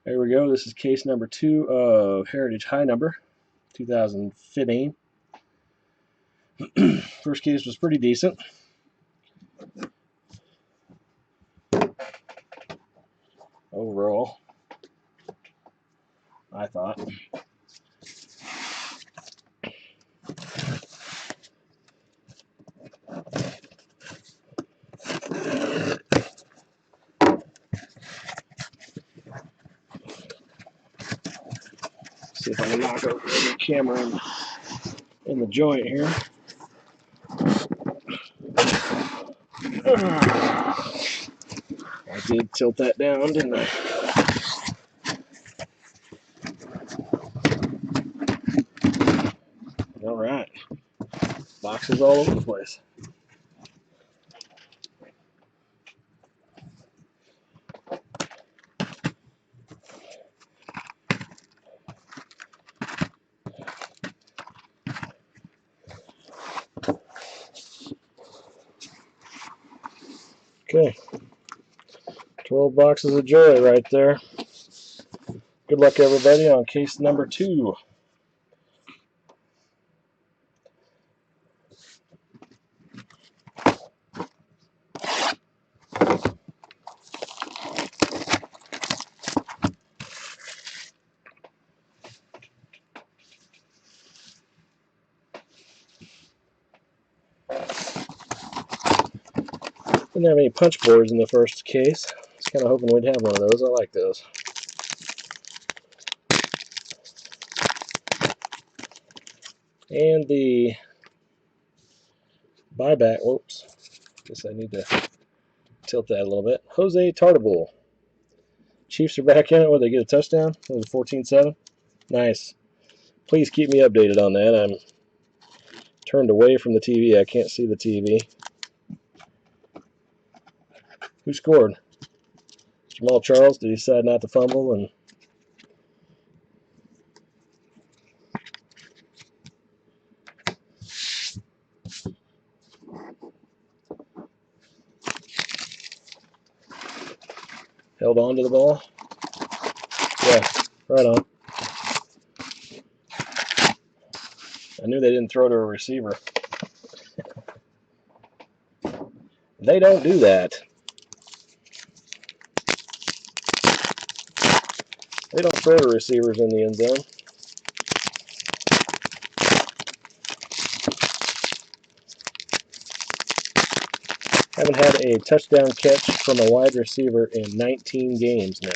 There we go. This is case number 2 of Heritage High Number 2015. First case was pretty decent. Overall, I thought. See if I can knock over the camera in the joint here. I did tilt that down, didn't I? All right. Boxes all over the place. Okay. 12 boxes of joy right there. Good luck, everybody, on case number 2. Didn't have any punch boards in the first case. I was kind of hoping we'd have one of those. I like those. And the buyback, whoops, guess I need to tilt that a little bit. Jose Tartabull. Chiefs are back in it. What, they get a touchdown? What was it, 14-7? Nice. Please keep me updated on that. I'm turned away from the TV. I can't see the TV. Who scored? Jamal Charles. Did he decide not to fumble? And held on to the ball? Yeah, right on. I knew they didn't throw to a receiver. They don't do that. They don't throw to receivers in the end zone. Haven't had a touchdown catch from a wide receiver in 19 games now.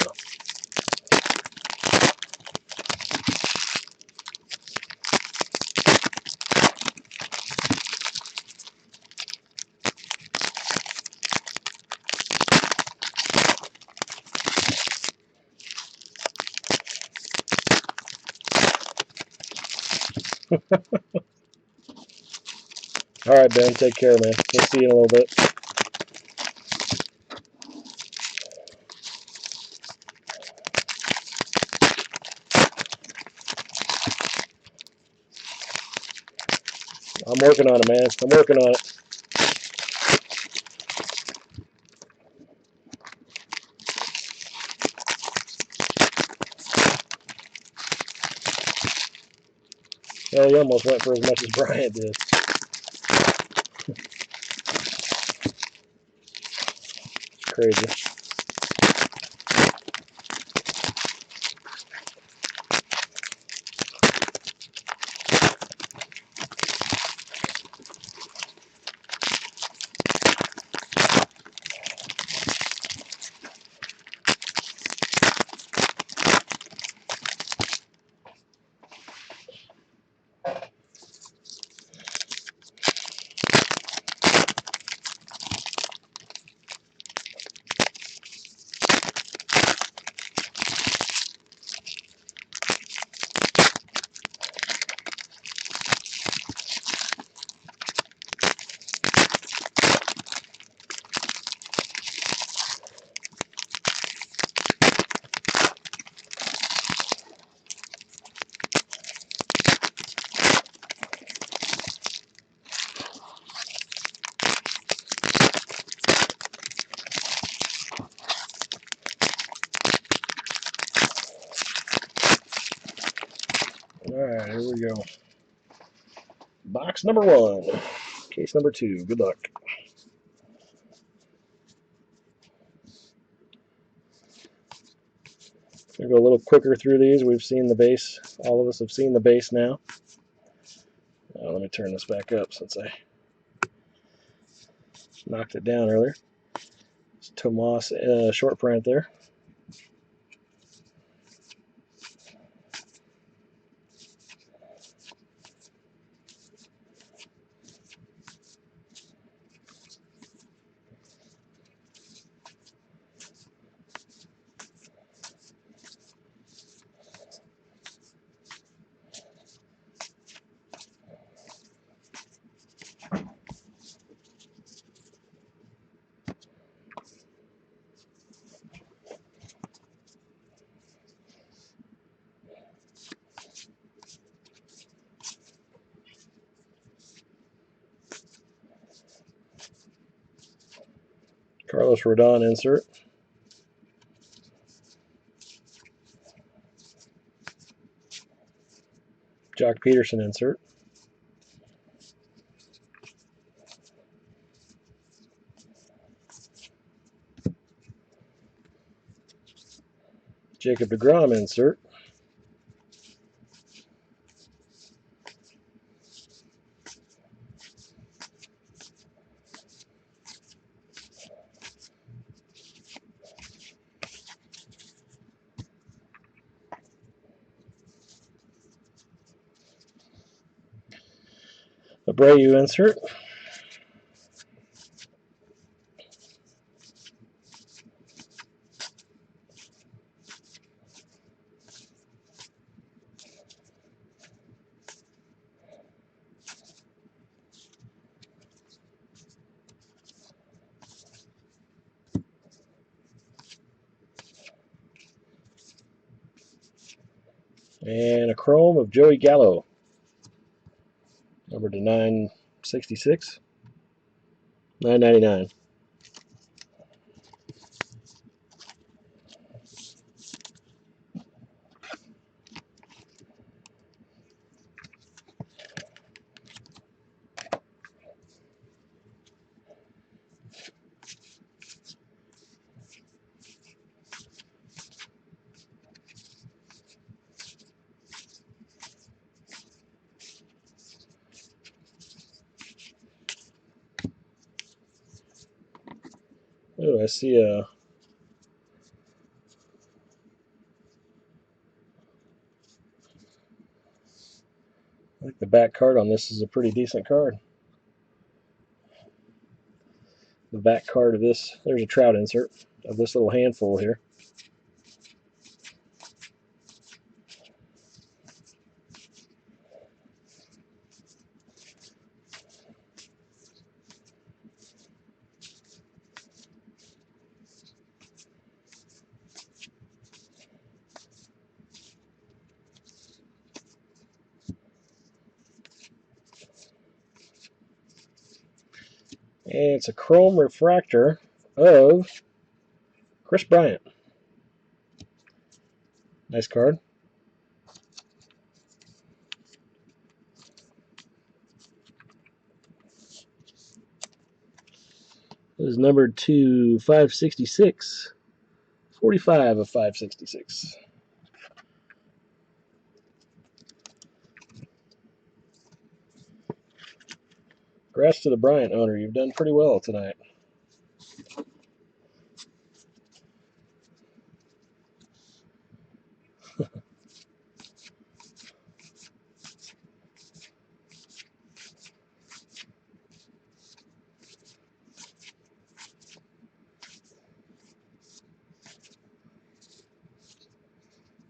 All right, Ben, take care, man. We'll see you in a little bit. I'm working on it, man. I'm working on it. Well, he almost went for as much as Bryant did. Crazy. Alright, here we go. Box number 1. Case number 2. Good luck. We'll go a little quicker through these. We've seen the base. All of us have seen the base now. Let me turn this back up since I knocked it down earlier. It's Tomas short print there. Carlos Rodon insert. Jock Peterson insert. Jacob deGrom insert. Abreu insert. And a chrome of Joey Gallo. Number to 966. 999. Oh, I see a I think the back card on this is a pretty decent card. The back card of this, there's a trout insert of this little handful here. And it's a chrome refractor of Kris Bryant. Nice card. It is numbered to 566. 45 of 566. Congrats to the Bryant owner. You've done pretty well tonight.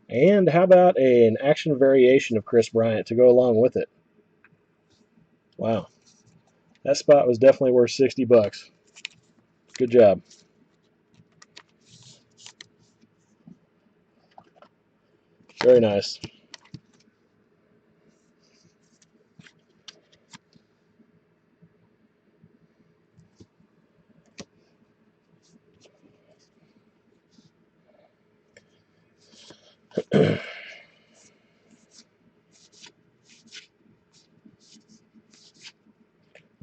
And how about an action variation of Kris Bryant to go along with it? Wow. That spot was definitely worth 60 bucks. Good job. Very nice.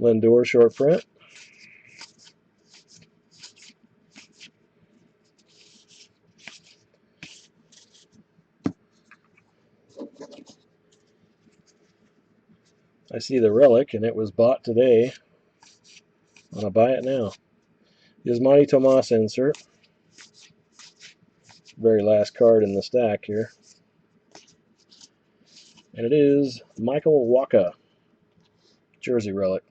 Lindor short print. I see the relic, and it was bought today. I'm gonna buy it now. Yasmani Tomas insert. Very last card in the stack here. And it is Michael Wacha, jersey relic.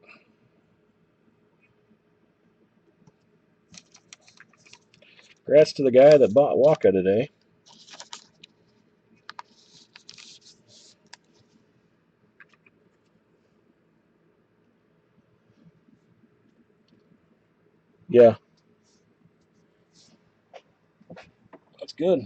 Congrats to the guy that bought Wacha today. Yeah. That's good.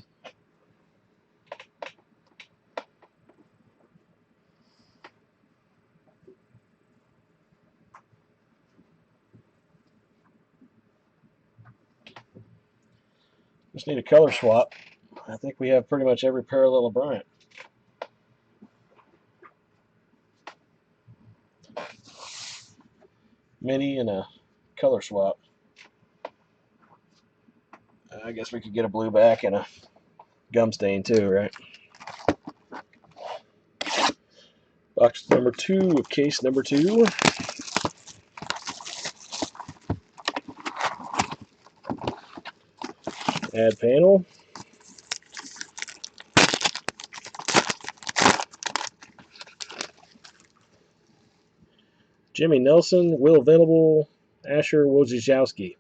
Just need a color swap. I think we have pretty much every parallel of Bryant. Mini and a color swap. I guess we could get a blue back and a gum stain too, right? Box number 2, case number 2. Add panel. Jimmy Nelson, Will Venable, Asher Wojciechowski.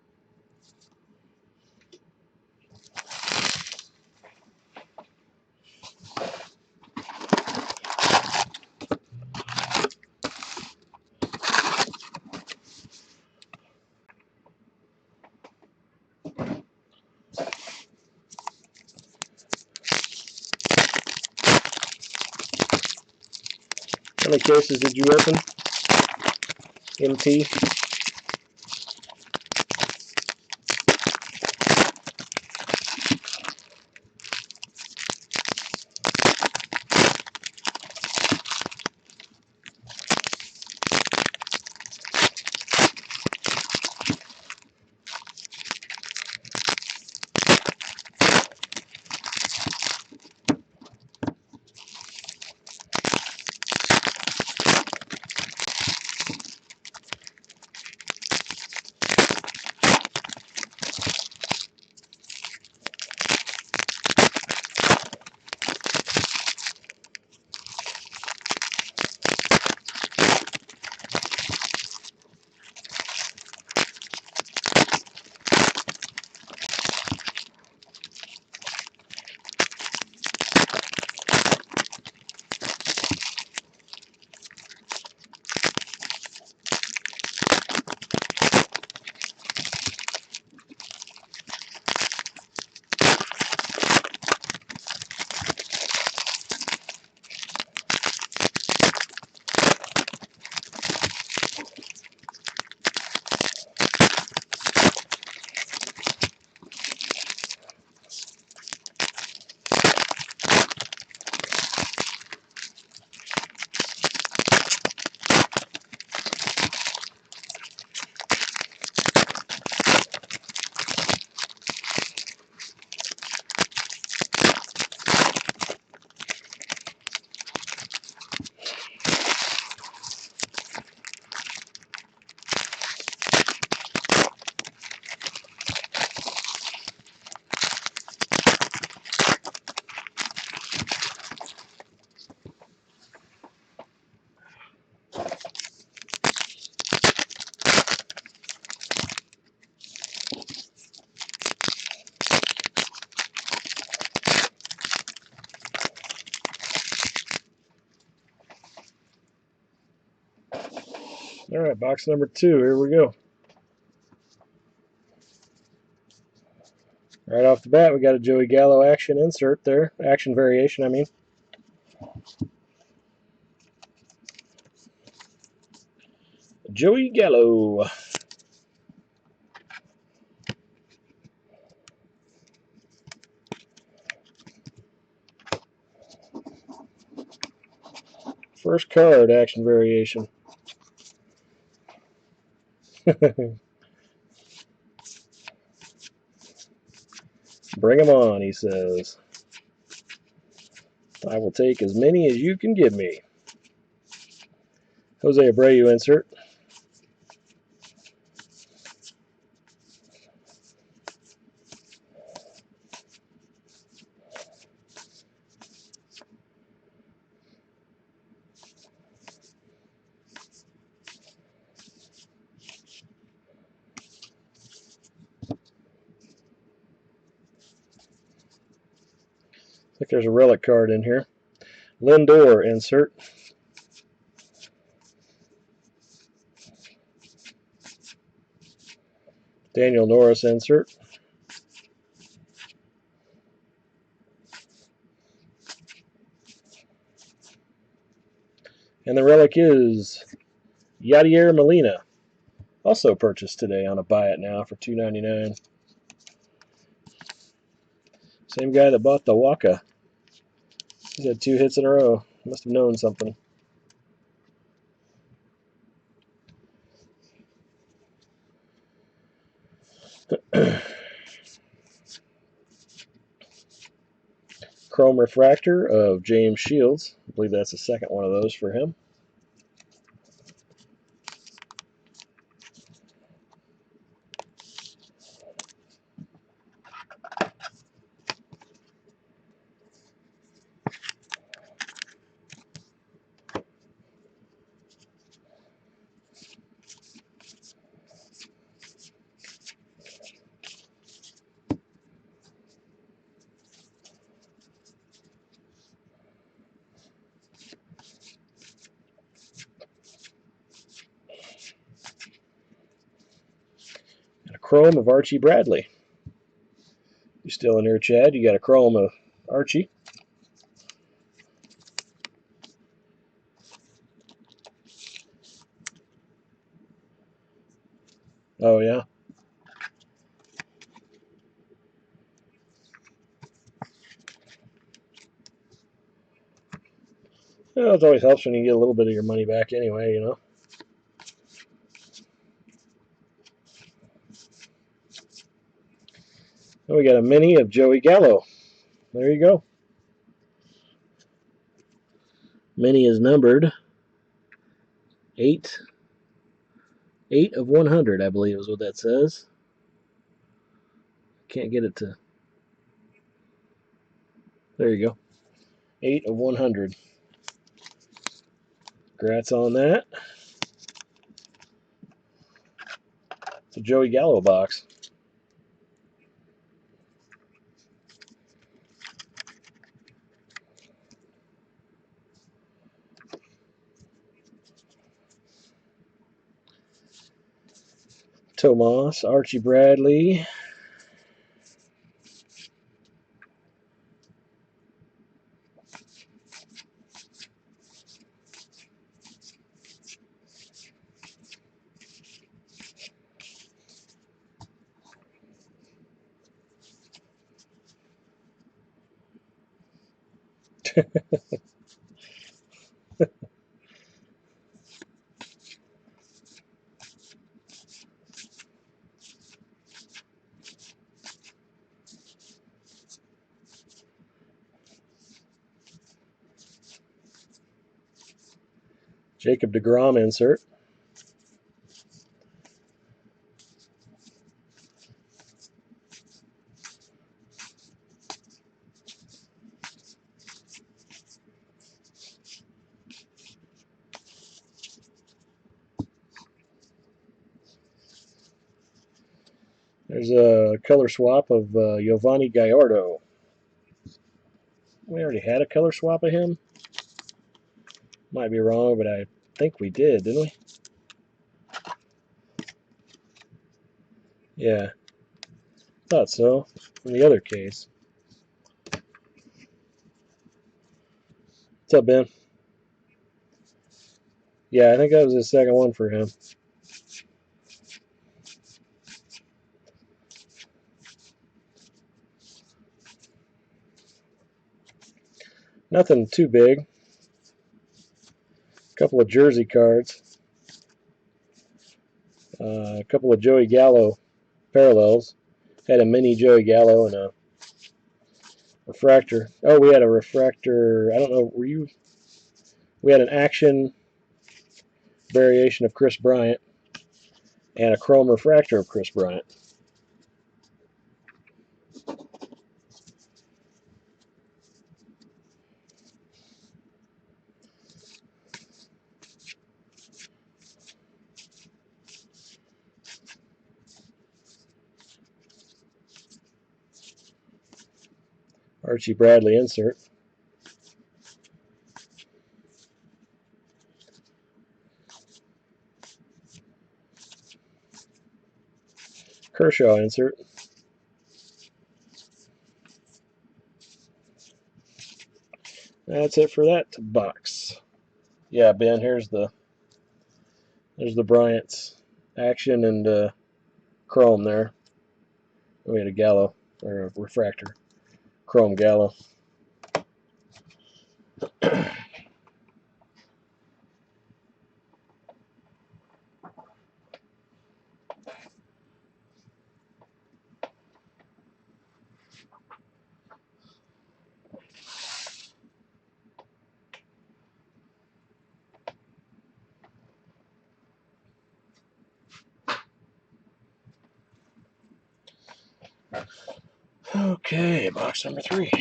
How many cases did you open? MT. All right, box number 2. Here we go. Right off the bat, we got a Joey Gallo action insert there. Action variation, I mean. Joey Gallo. First card, action variation. Bring 'em on, he says. I will take as many as you can give me. Jose Abreu insert. I think there's a relic card in here. Lindor insert. Daniel Norris insert. And the relic is Yadier Molina. Also purchased today on a buy it now for $2.99. Same guy that bought the Waka. He's had 2 hits in a row. Must have known something. Chrome refractor of James Shields. I believe that's the second one of those for him. And a chrome of Archie Bradley. You still in here, Chad? You got a chrome of Archie. Oh, yeah. Well, it always helps when you get a little bit of your money back anyway, you know. And we got a mini of Joey Gallo. There you go. Mini is numbered 8 of 100, I believe is what that says. Can't get it to... There you go. 8 of 100. Congrats on that. It's a Joey Gallo box. Tomas, Archie Bradley. Jacob deGrom insert. There's a color swap of Giovanni Gallardo. We already had a color swap of him. Might be wrong, but I think we did, didn't we? Yeah. Thought so. In the other case. What's up, Ben? Yeah, I think that was the second one for him. Nothing too big. A couple of jersey cards. A couple of Joey Gallo parallels. Had a mini Joey Gallo and a refractor. Oh, we had a refractor. I don't know. Were you? We had an action variation of Chris Bryant and a chrome refractor of Chris Bryant. Archie Bradley insert. Kershaw insert. That's it for that box. Yeah, Ben, there's the Bryant's action and chrome there. We had a Gallo or a refractor. Chrome Gallo. Okay, box number 3.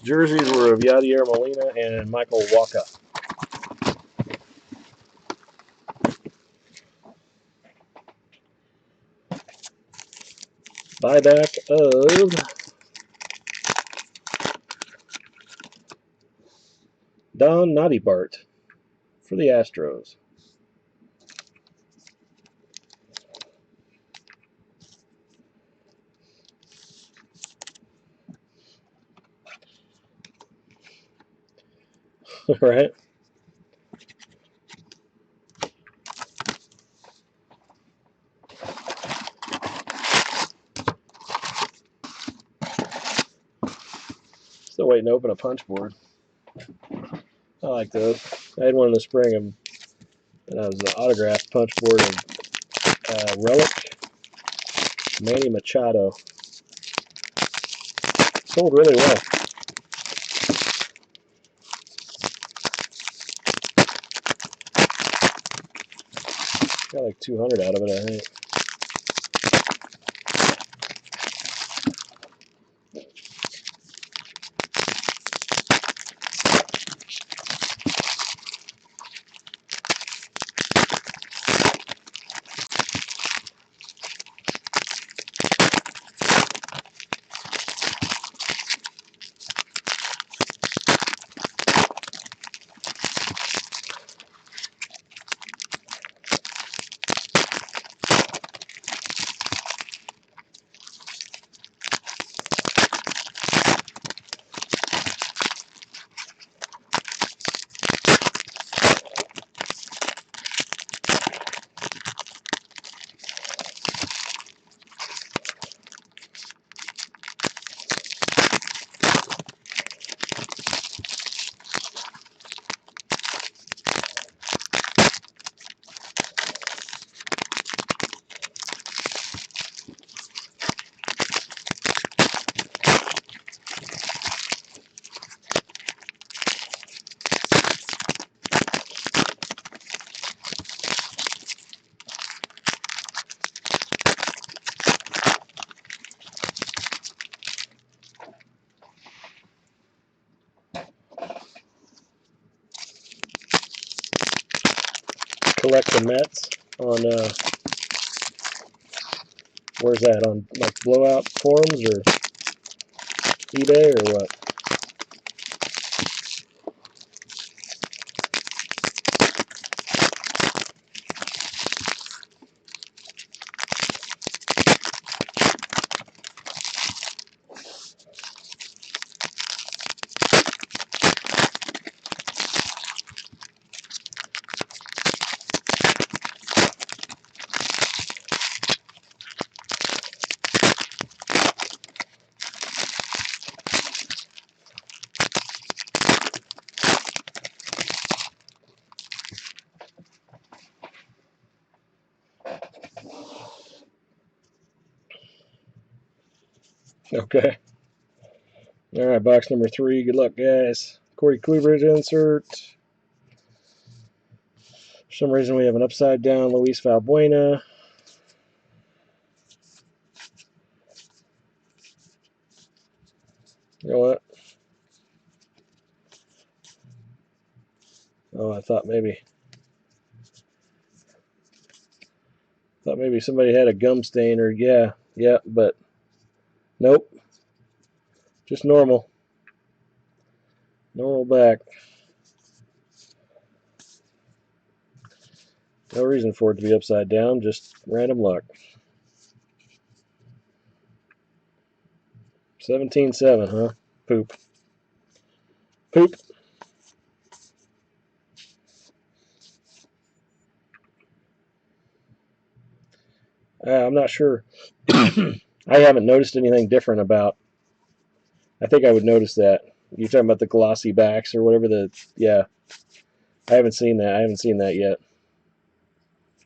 Jerseys were of Yadier Molina and Michael Waka. Buyback of Don Naughty Bart for the Astros. Right? Still waiting to open a punch board. I like those. I had one in the spring, and that was an autographed punch board of Relic Manny Machado. Sold really well. Got like 200 out of it, I think. Collect the Mets on where's that, on like blowout forums or eBay or what? Okay. All right, box number 3. Good luck, guys. Corey Kluber's insert. For some reason, we have an upside down Luis Valbuena. You know what? Oh, I thought maybe somebody had a gum stain or yeah, but nope. Just normal. Normal back. No reason for it to be upside down, just random luck. 17-7, huh? Poop. Poop. I'm not sure. I haven't noticed anything different about. I think I would notice that. You're talking about the glossy backs or whatever the. Yeah. I haven't seen that. I haven't seen that yet.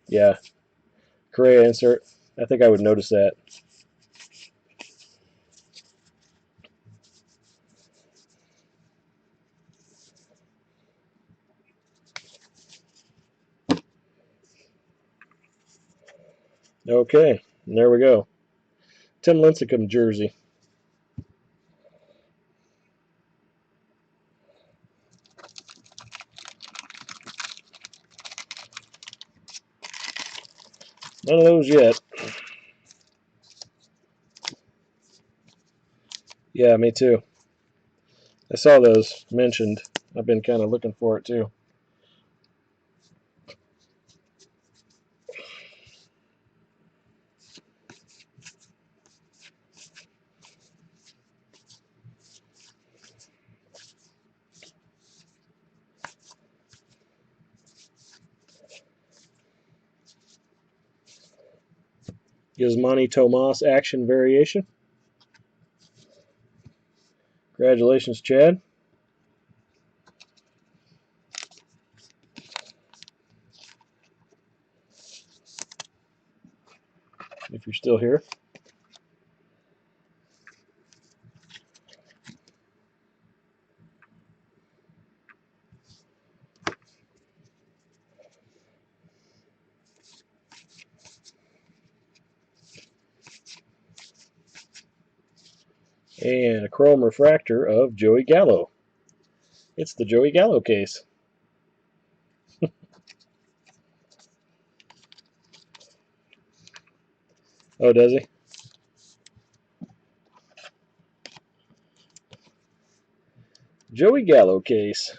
Yeah. Correa insert. I think I would notice that. Okay. And there we go. Tim Lincecum jersey. None of those yet. Yeah, me too. I saw those mentioned. I've been kind of looking for it too. Yasmani Tomas action variation. Congratulations, Chad. If you're still here. And a chrome refractor of Joey Gallo. It's the Joey Gallo case. Oh, does he? Joey Gallo case.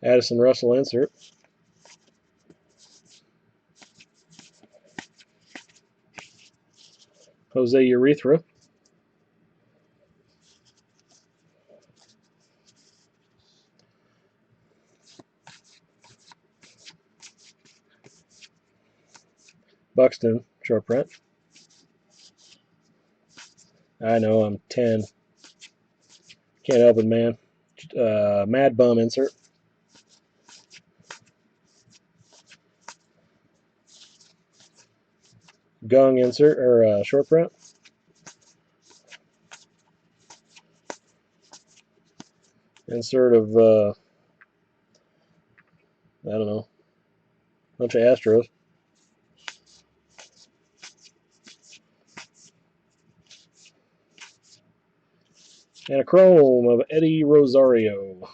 Addison Russell insert. Jose Urethra. Buxton, short print. I know, I'm 10. Can't help it, man. Mad Bum insert. Gung insert, or short print. Insert of, I don't know, bunch of Astros. And a chrome of Eddie Rosario.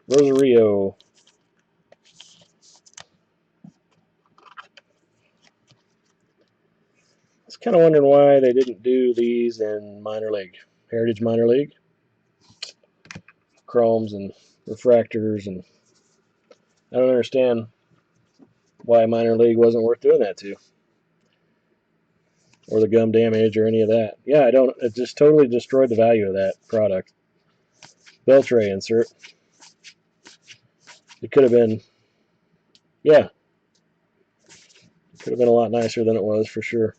I was kind of wondering why they didn't do these in minor league. Heritage minor league. Chromes and refractors, and I don't understand why a minor league wasn't worth doing that to. Or the gum damage or any of that. Yeah, I don't. It just totally destroyed the value of that product. Bell tray insert. It could have been, yeah, it could have been a lot nicer than it was for sure.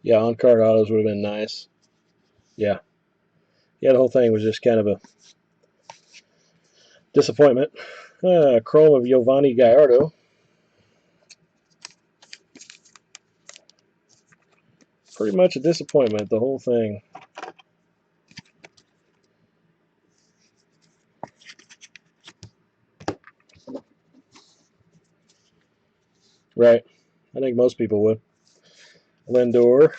Yeah, on-card autos would have been nice. Yeah. Yeah, the whole thing was just kind of a disappointment. Chrome of Giovanni Gallardo. Pretty much a disappointment, the whole thing. Right. I think most people would. Lindor.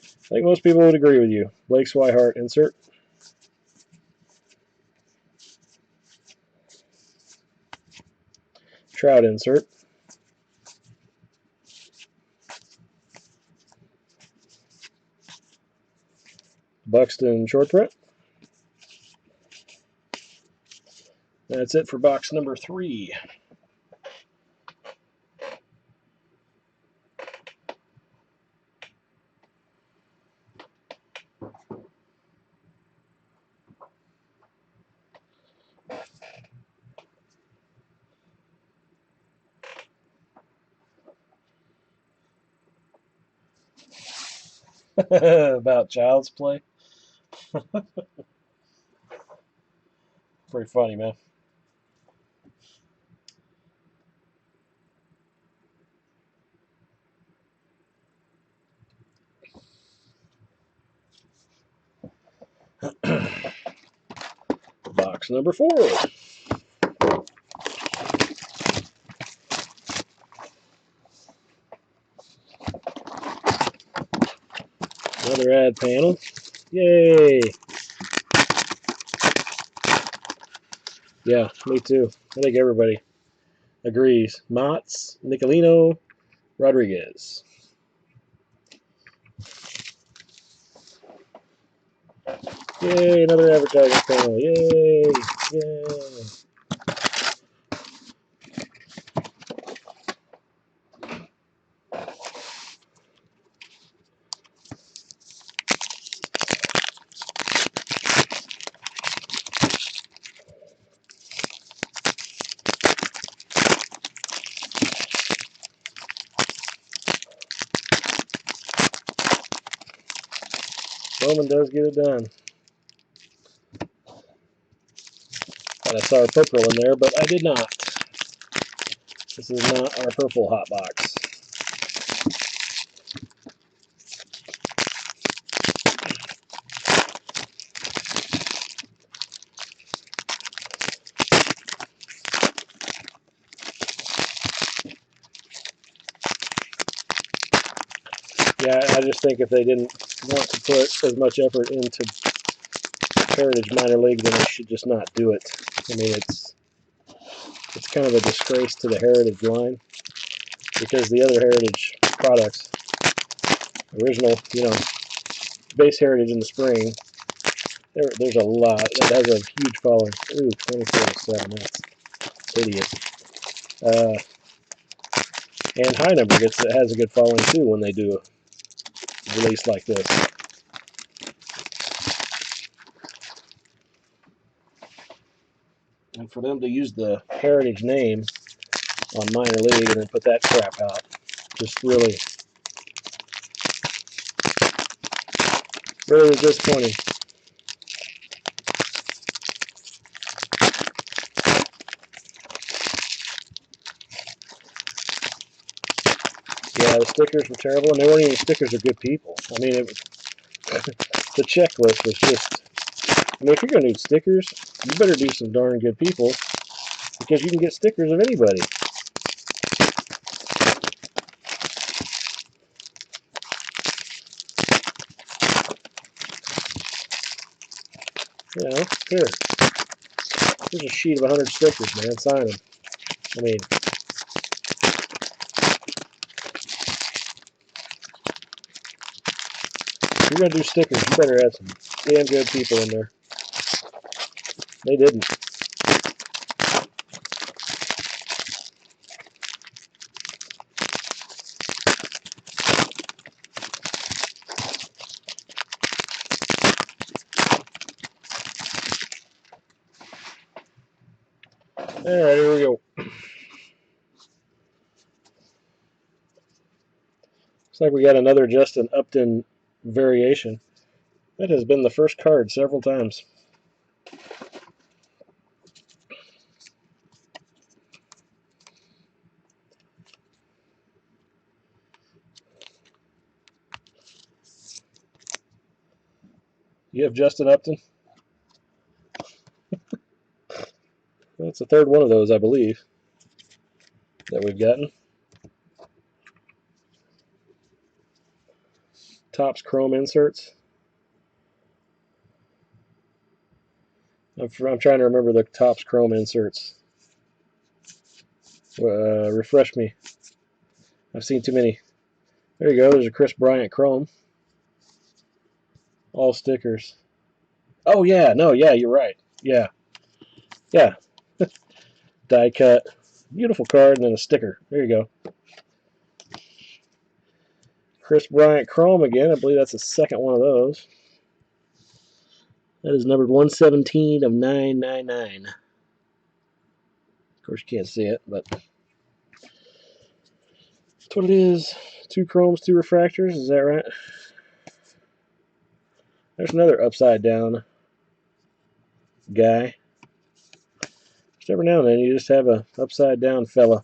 I think most people would agree with you. Blake Swihart insert. Trout insert. Buxton short print. That's it for box number 3. About child's play. Pretty funny, man. Box number 4. Another ad panel. Yay! Yeah, me too. I think everybody agrees. Mott's, Nicolino, Rodriguez. Yay, another advertising panel. Yay! Yay! Bowman does get it done. Thought I saw a purple in there, but I did not. This is not our purple hot box. Yeah, I just think if they didn't want to put as much effort into Heritage Minor League, then they should just not do it. I mean, it's kind of a disgrace to the Heritage line because the other Heritage products, original, base Heritage in the spring, there's a lot. That has a huge following. Ooh, 24/7. That's hideous. And High Number has a good following too when they do a release like this. And for them to use the Heritage name on Minor League and then put that crap out, just really disappointing. Yeah, the stickers were terrible, and they weren't even stickers of good people. I mean, the checklist was just, I mean, if you're going to do stickers, you better do some darn good people, because you can get stickers of anybody. Here. Here's a sheet of 100 stickers, man. Sign them. I mean, if you're going to do stickers, you better have some damn good people in there. They didn't. Alright, here we go. Looks like we got another Justin Upton variation. That has been the first card several times. You have Justin Upton? That's the third one of those, I believe, that we've gotten. Topps Chrome inserts. I'm trying to remember the Topps Chrome inserts. Refresh me. I've seen too many. There you go. There's a Chris Bryant Chrome. All stickers. Oh, yeah. No, yeah, you're right. Yeah. Yeah. Die cut. Beautiful card and then a sticker. There you go. Chris Bryant Chrome again. I believe that's the second one of those. That is numbered 117 of 999. Of course, you can't see it, but that's what it is. 2 chromes, 2 refractors. Is that right? There's another upside down guy. Just every now and then you just have a upside down fella.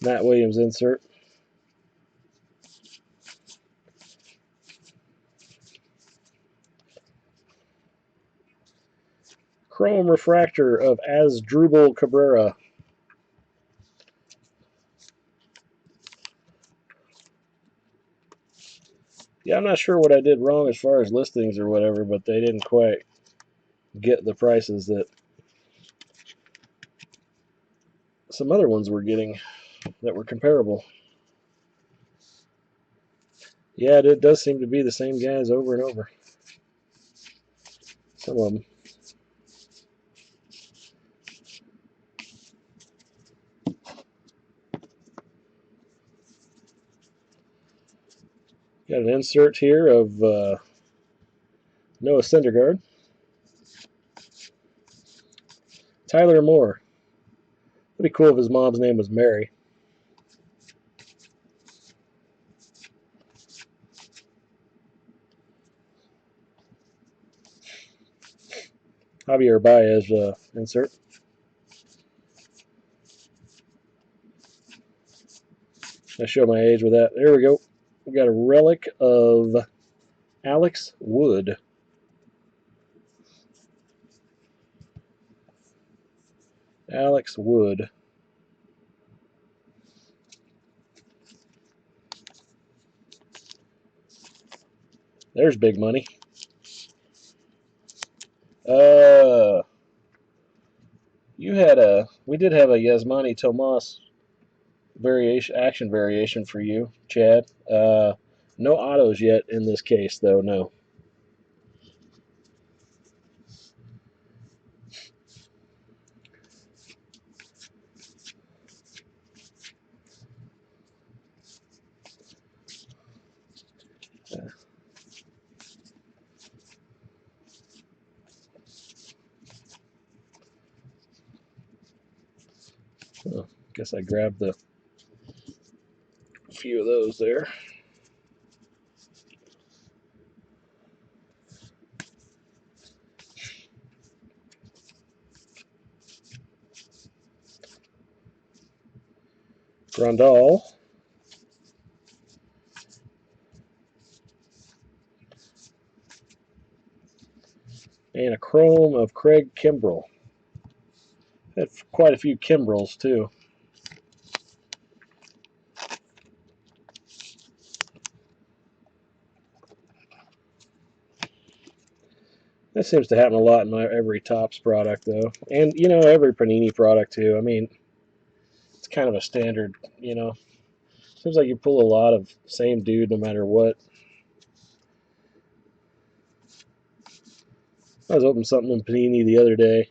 Matt Williams insert. Chrome refractor of Asdrubal Cabrera. Yeah, I'm not sure what I did wrong as far as listings or whatever, but they didn't quite get the prices that some other ones were getting that were comparable. Yeah, it does seem to be the same guys over and over. Some of them. Got an insert here of Noah Syndergaard. Tyler Moore. It'd be cool if his mom's name was Mary. Javier Baez insert. I show my age with that. There we go. We got a relic of Alex Wood. Alex Wood. There's big money. We did have a Yasmani Tomas action variation for you, Chad. No autos yet in this case, though. No. Oh, guess I grabbed a few of those there. Grandal. And a chrome of Craig Kimbrell. Had quite a few Kimbrells, too. That seems to happen a lot in every Topps product, though. And, you know, every Panini product, too. I mean, it's kind of a standard, you know. Seems like you pull a lot of same dude no matter what. I was opening something in Panini the other day.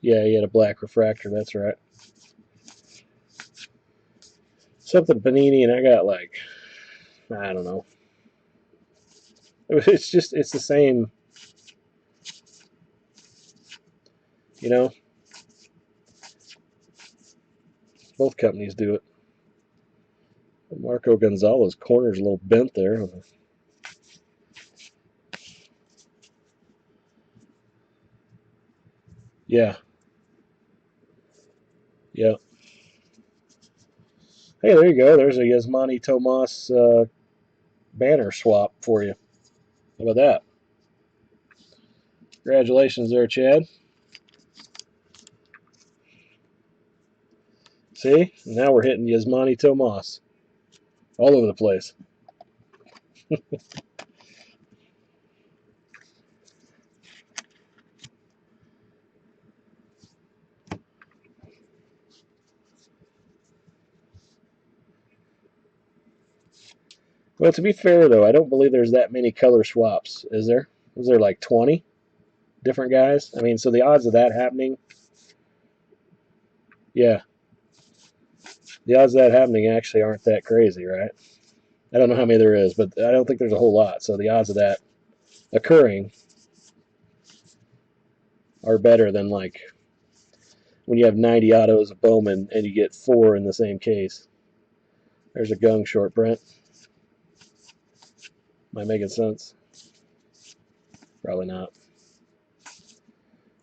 Yeah, he had a black refractor, that's right. Something Panini, and I got like, I don't know. It's just, it's the same, you know. Both companies do it. Marco Gonzalez corner's a little bent there. Yeah. Yeah. Hey, there you go. There's a Yasmani Tomas banner swap for you. How about that? Congratulations there, Chad. See? Now we're hitting Yasmani Tomas all over the place. Well, to be fair, though, I don't believe there's that many color swaps, is there? Is there like 20 different guys? I mean, so the odds of that happening, yeah, the odds of that happening actually aren't that crazy, right? I don't know how many there is, but I don't think there's a whole lot. So the odds of that occurring are better than like when you have 90 autos of Bowman and you get 4 in the same case. There's a gung short, Brent. Am I making sense? Probably not.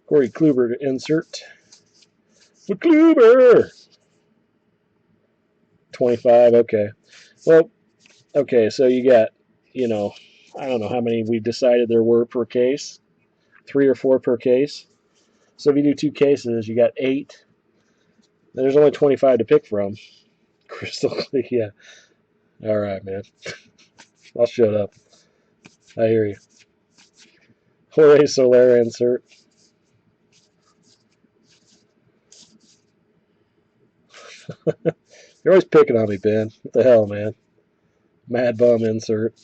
Corey Kluber to insert. The Kluber! 25, okay. Well, okay, so you got, you know, I don't know how many we decided there were per case. 3 or 4 per case. So if you do 2 cases, you got 8. There's only 25 to pick from. Crystal clear, yeah. All right, man. I'll shut up. I hear you. Jorge Soler insert. You're always picking on me, Ben. What the hell, man? Mad bum insert.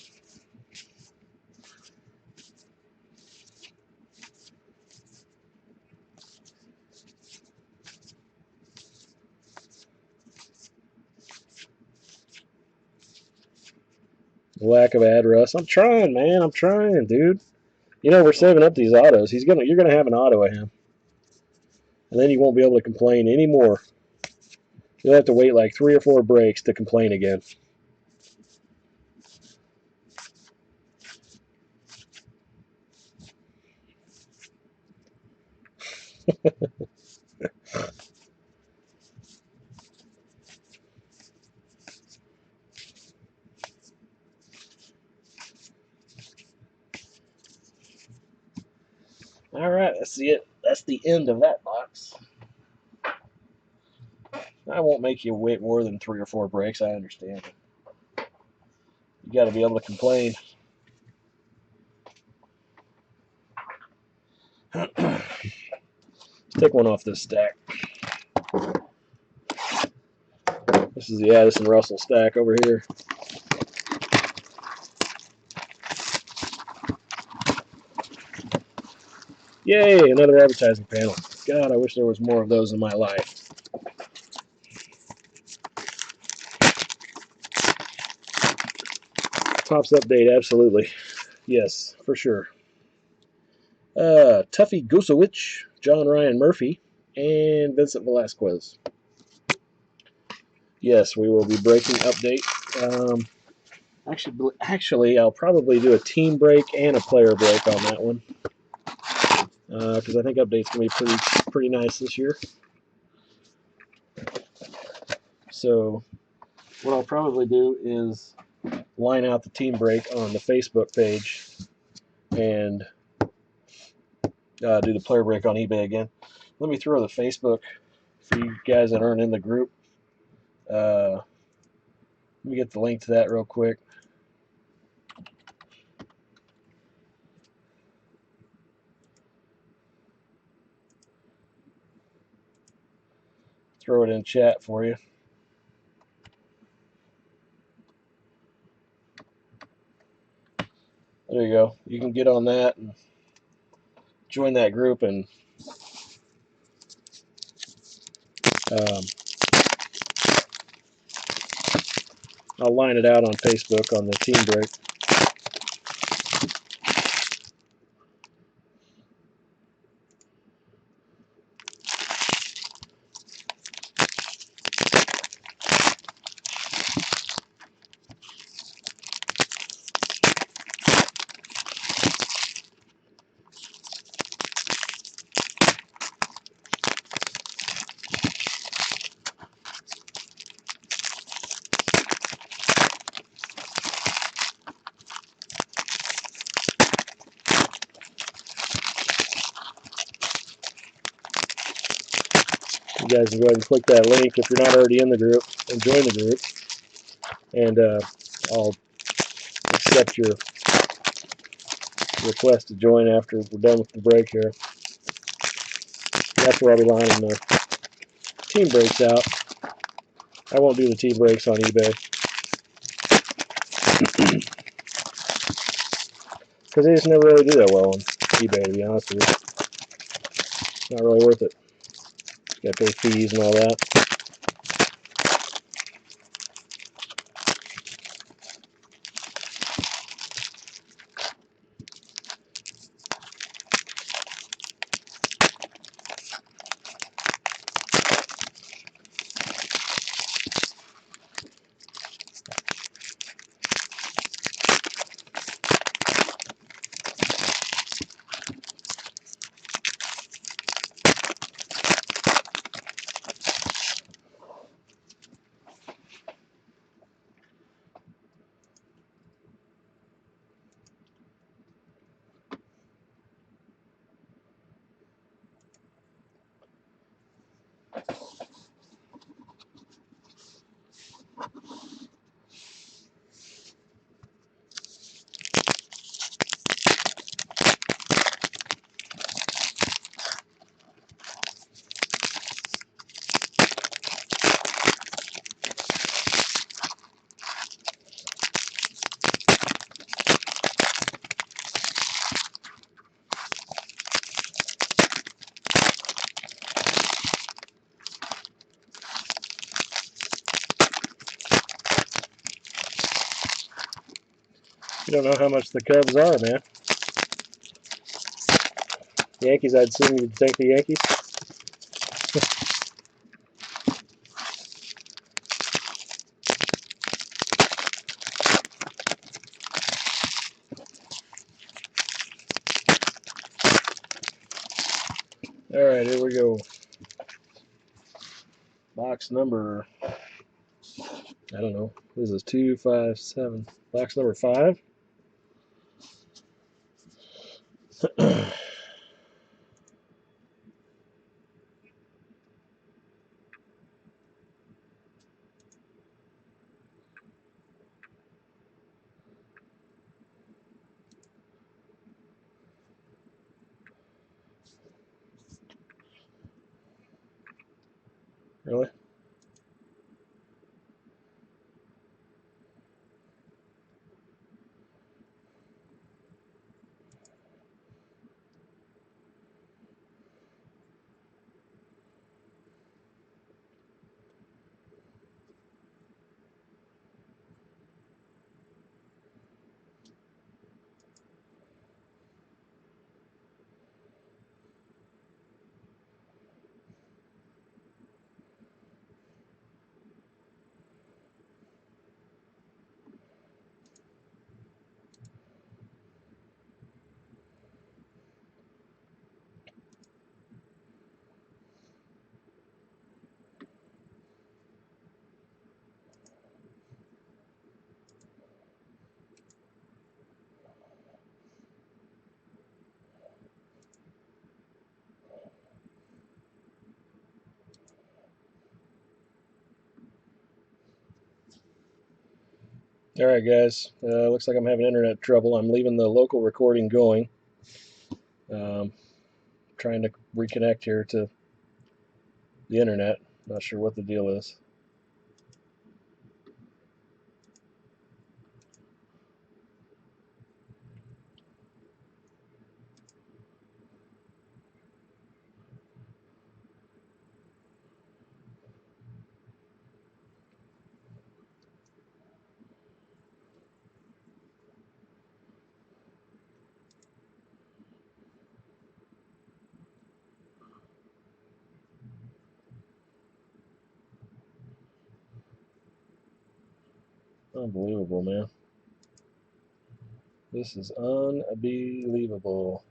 Lack of address. I'm trying, man. I'm trying, dude. You know, we're saving up these autos. You're gonna have an auto of him. And then you won't be able to complain anymore. You'll have to wait like 3 or 4 breaks to complain again. All right, that's it. That's the end of that box. I won't make you wait more than 3 or 4 breaks. I understand. You got to be able to complain. Let's take one off this stack. This is the Addison Russell stack over here. Yay, another advertising panel. God, I wish there was more of those in my life. Topps update, absolutely. Yes, for sure. Tuffy Gusowicz, John Ryan Murphy, and Vincent Velasquez. Yes, we will be breaking update. Actually, I'll probably do a team break and a player break on that one because I think update's gonna be pretty nice this year. So, what I'll probably do is line out the team break on the Facebook page and do the player break on eBay again. Let me throw the Facebook for you guys that aren't in the group. Let me get the link to that real quick. throw it in chat for you. There you go. You can get on that and join that group, and I'll line it out on Facebook on the team break. You guys can go ahead and click that link if you're not already in the group, and join the group. And I'll accept your request to join after we're done with the break here. That's where I'll be lining the team breaks out. I won't do the team breaks on eBay because they just never really do that well on eBay, to be honest with you. It's not really worth it. You gotta pay fees and all that. You don't know how much the Cubs are, man. Yankees, I'd assume you'd take the Yankees. All right, here we go. Box number, I don't know. This is 2, 5, 7. Box number 5. Really? All right, guys. Looks like I'm having internet trouble. I'm leaving the local recording going. Trying to reconnect here to the internet. Not sure what the deal is. Unbelievable, man. This is unbelievable.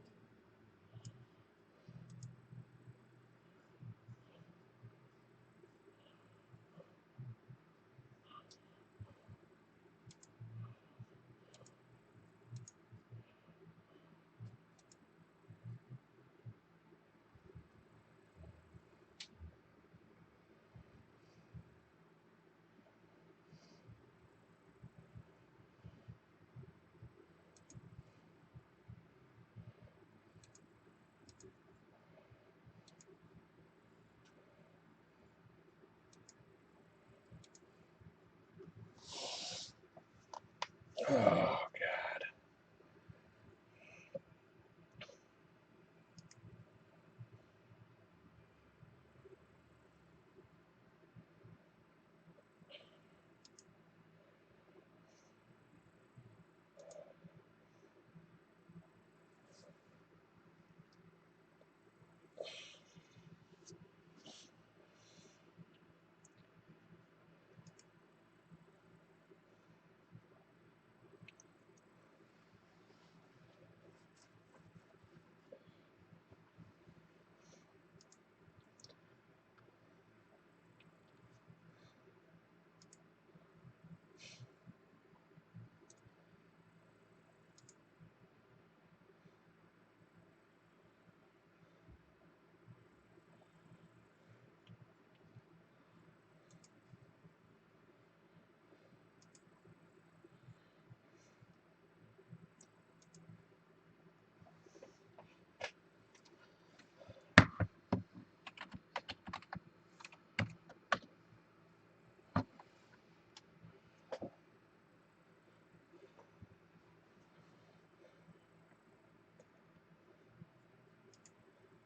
Oh, God.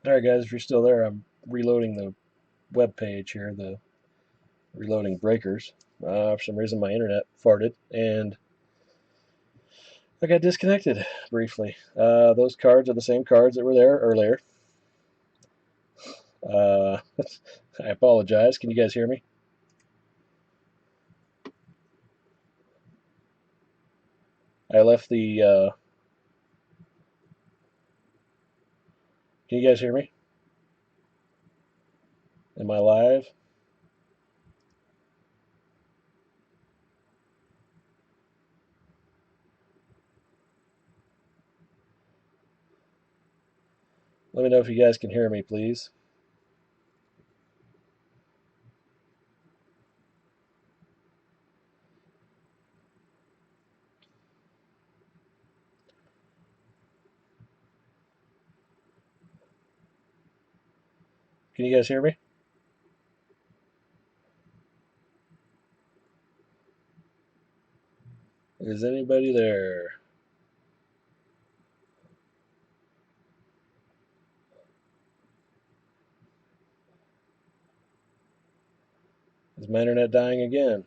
All right, guys, if you're still there, I'm reloading the web page here, the reloading breakers. For some reason, my internet farted, and I got disconnected briefly. Those cards are the same cards that were there earlier. I apologize. Can you guys hear me? I left the... Can you guys hear me? Am I live? Let me know if you guys can hear me, please. Can you guys hear me? Is anybody there? Is my internet dying again?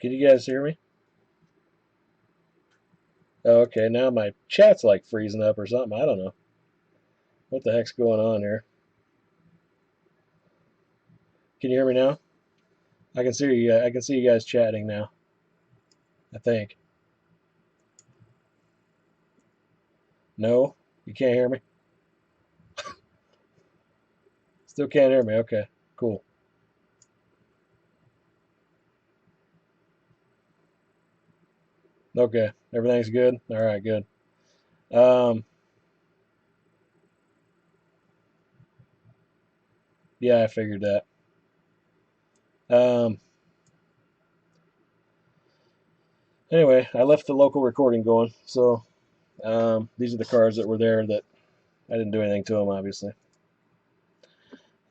Can you guys hear me? Oh, okay, now my chat's like freezing up or something. I don't know. What the heck's going on here? Can you hear me now? I can see you. I can see you guys chatting now. I think. No, you can't hear me. Still can't hear me. Okay, cool. Okay, everything's good. All right, good. Um, yeah, I figured that. Anyway, I left the local recording going, so these are the cards that were there that I didn't do anything to them, obviously.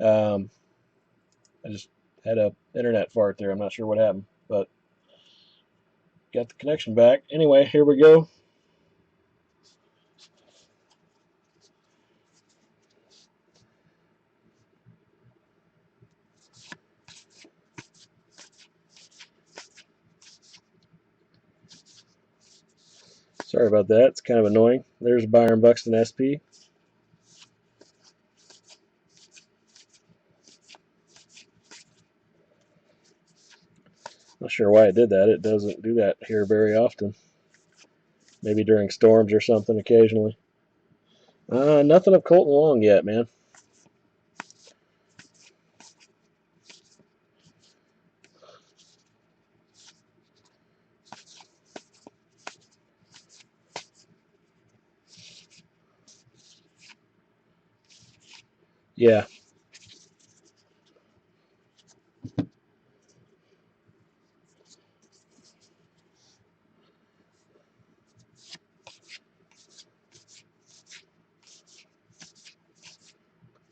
I just had a internet fart there. I'm not sure what happened, but got the connection back. Anyway, here we go. Sorry about that. It's kind of annoying. There's Byron Buxton SP. Not sure why it did that. It doesn't do that here very often. Maybe during storms or something occasionally. Nothing of Colton Long yet, man. Yeah.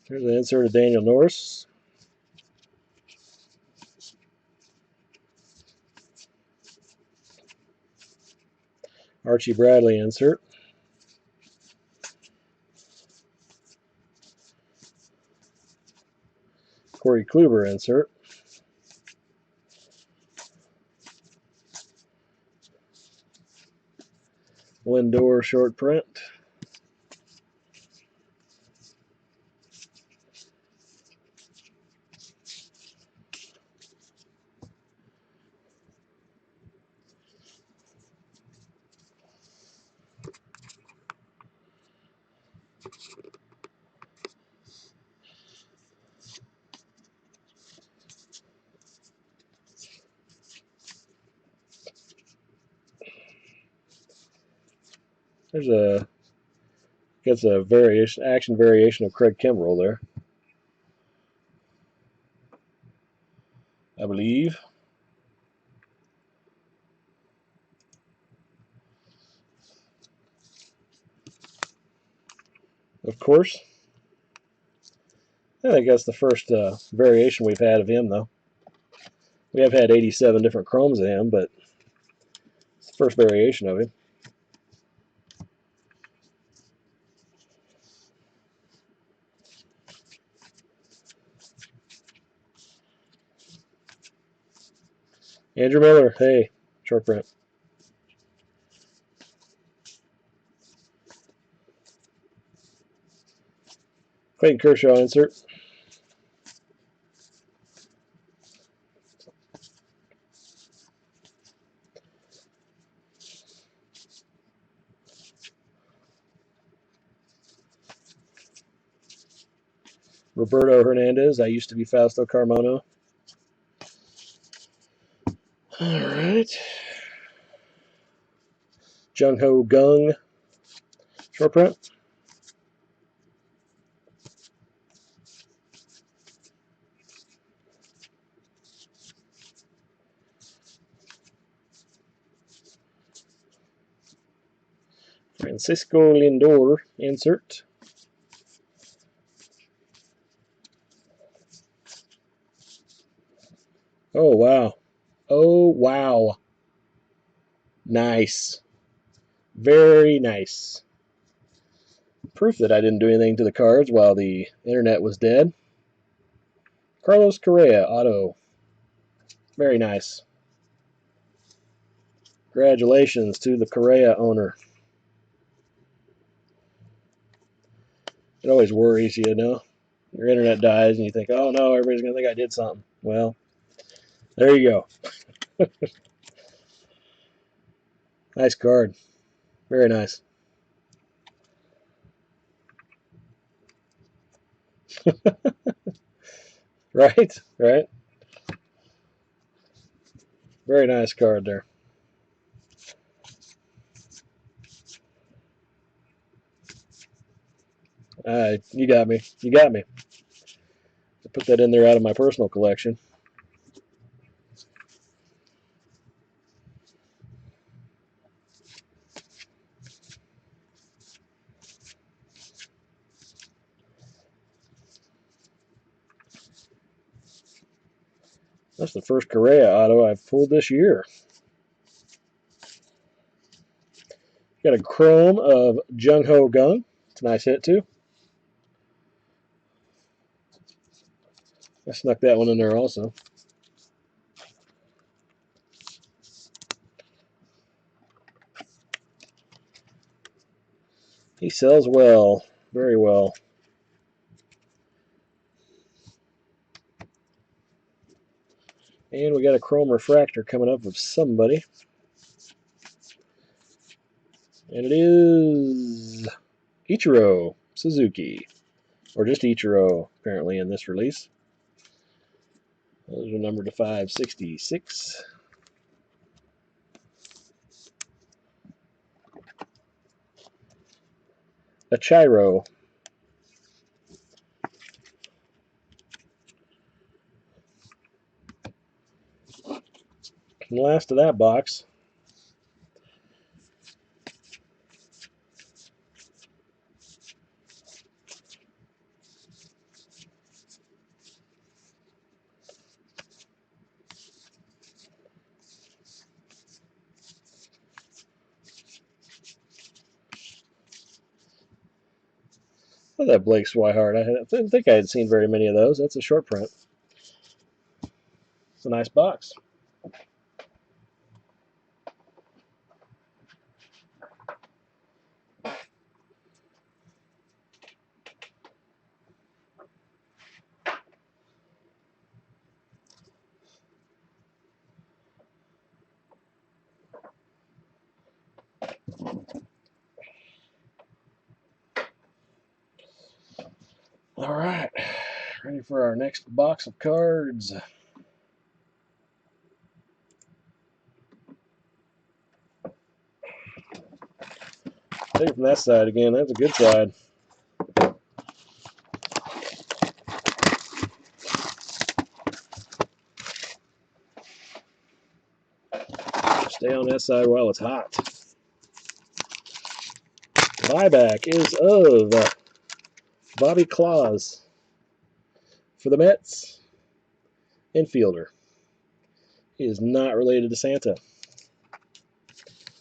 Here's an insert of Daniel Norris. Archie Bradley insert. Corey Kluber insert. Lindor short print. Gets a action variation of Craig Kimbrell there, I believe. Of course. I think that's the first variation we've had of him, though. We have had 87 different chromes of him, but it's the first variation of him. Andrew Miller, hey, short print. Clayton Kershaw insert. Roberto Hernandez. I used to be Fausto Carmona. All right. Jung Ho Gung. Short print. Francisco Lindor insert. Oh, wow. Oh, wow. Nice. Very nice. Proof that I didn't do anything to the cards while the internet was dead. Carlos Correa, auto. Very nice. Congratulations to the Correa owner. It always worries you, you know. Your internet dies and you think, oh no, everybody's going to think I did something. Well, there you go. Nice card. Very nice. Right? Right? Very nice card there. You got me. You got me. I put that in there out of my personal collection. That's the first Correa auto I've pulled this year. Got a chrome of Jung Ho Gung. It's a nice hit, too. I snuck that one in there also. He sells well. Very well. And we got a chrome refractor coming up of somebody. And it is Ichiro Suzuki. Or just Ichiro, apparently, in this release. Those are numbered to 566. A Chiro. And last of that box. Look at that Blake Swihart. I didn't think I had seen very many of those. That's a short print. It's a nice box. All right, ready for our next box of cards. Take it from that side again. That's a good side. Stay on that side while it's hot. Buyback is of Bobby Claus for the Mets. Infielder. He is not related to Santa.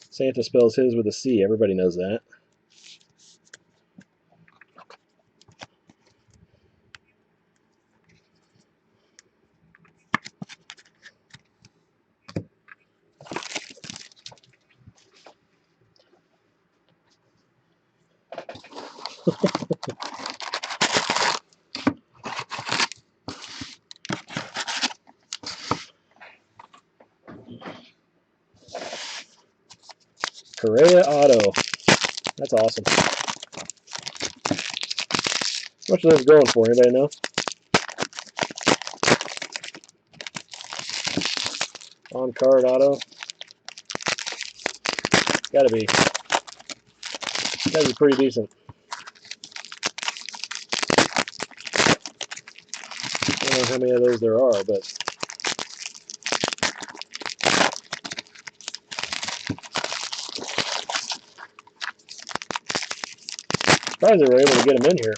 Santa spells his with a C. Everybody knows that. Correa Auto. That's awesome. How much are those going for? Anybody know? On card auto. Gotta be pretty decent. I don't know how many of those there are, but surprised they were able to get him in here.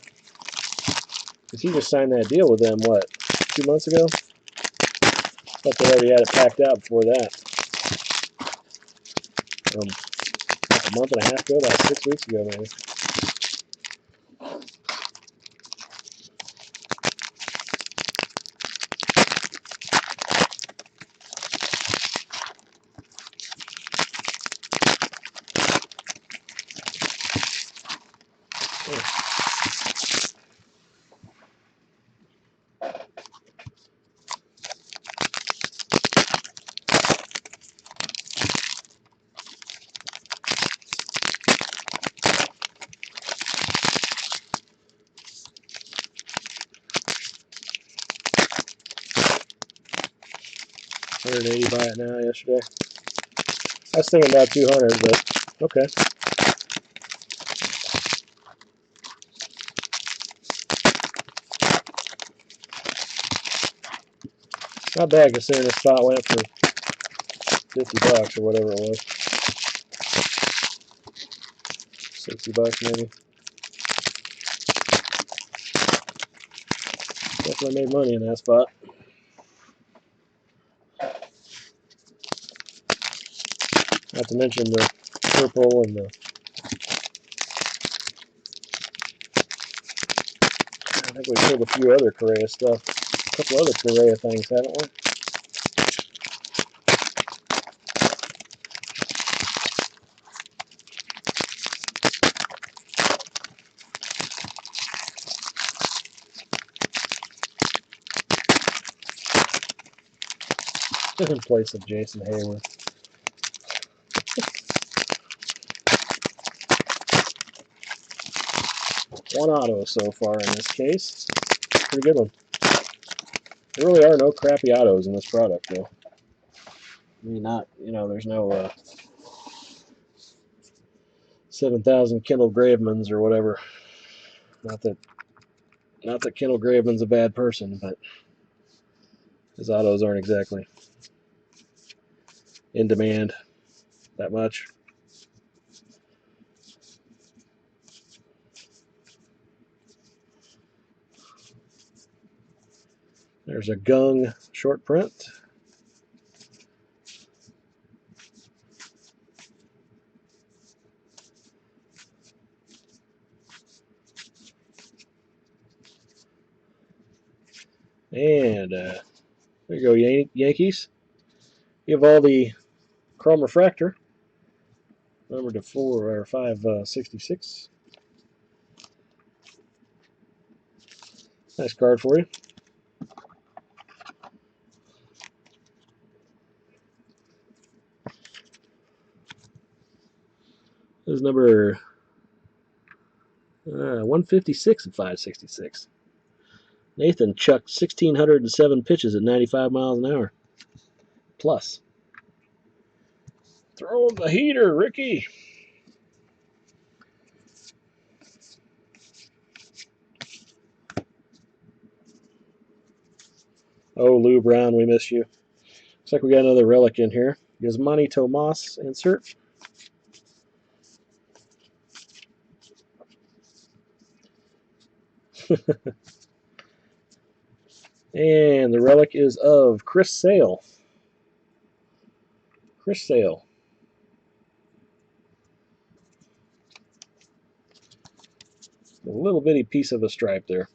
Because he just signed that deal with them, what, 2 months ago? Thought they already had it packed out before that. A month and a half ago, about 6 weeks ago, maybe. $180 buy it now yesterday. I was thinking about 200, but okay. Not bad considering this spot went for $50 or whatever it was. $60 maybe. Definitely made money in that spot. Not to mention the purple and the... I think we pulled a few other Correa stuff. A couple other Correa things, haven't we? In place of Jason Hayward. One auto so far in this case. Pretty good one. There really are no crappy autos in this product, though. I mean, not, you know, there's no 7,000 Kendall Gravemans or whatever. Not that Kendall Graveman's a bad person, but his autos aren't exactly in demand that much. There's a Gung short print. And there you go, Yankees. You have all the Chrome Refractor, numbered to 4 or 566. Nice card for you. This is number 156 of 566. Nathan chucked 1,607 pitches at 95 miles an hour. Plus. Throw the heater, Ricky. Oh, Lou Brown, we miss you. Looks like we got another relic in here. Yasmani Tomas insert. And the relic is of Chris Sale. Chris Sale. A little bitty piece of a stripe there.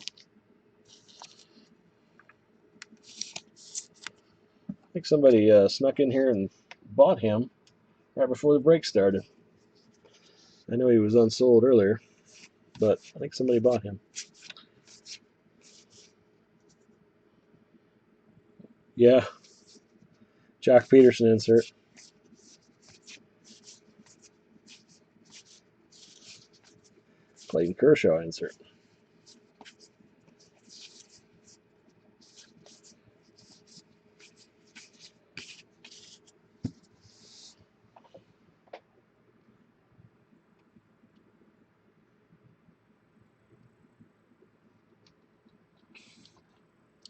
I think somebody snuck in here and bought him right before the break started. I know he was unsold earlier, but I think somebody bought him. Yeah. Jock Peterson insert. Clayton Kershaw insert.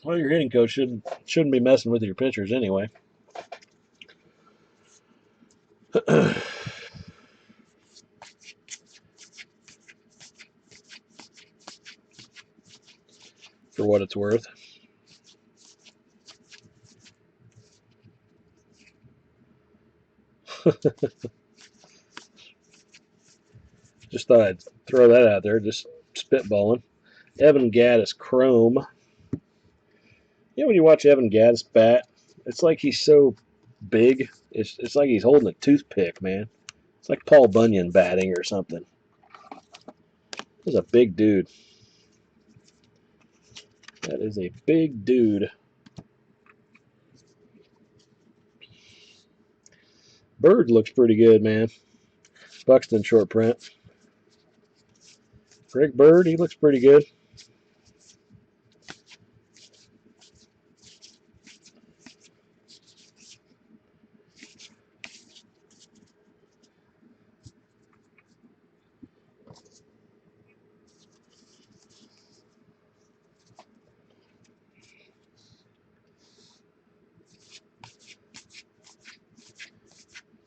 Well, your hitting coach shouldn't be messing with your pitchers anyway. For what it's worth. Just thought I'd throw that out there, just spitballing. Evan Gaddis Chrome. You know, when you watch Evan Gaddis bat, it's like he's so big. It's like he's holding a toothpick, man. It's like Paul Bunyan batting or something. He's a big dude. That is a big dude. Bird looks pretty good, man. Buxton short print. Greg Bird, he looks pretty good.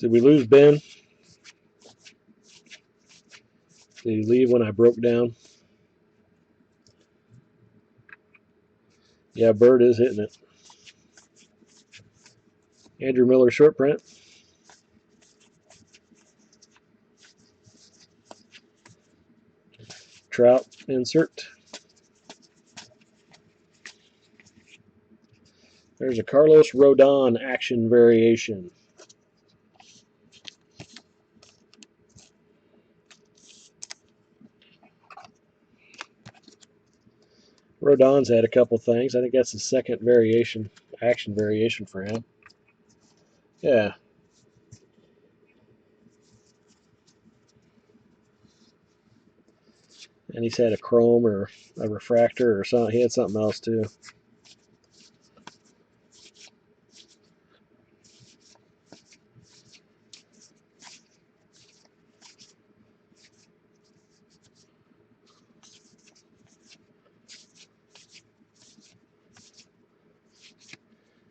Did we lose Ben? Did he leave when I broke down? Yeah, Bird is hitting it. Andrew Miller short print. Trout insert. There's a Carlos Rodon action variation. Rodon's had a couple things. I think that's the second variation, action variation for him. Yeah. And he's had a chrome or a refractor or something. He had something else too.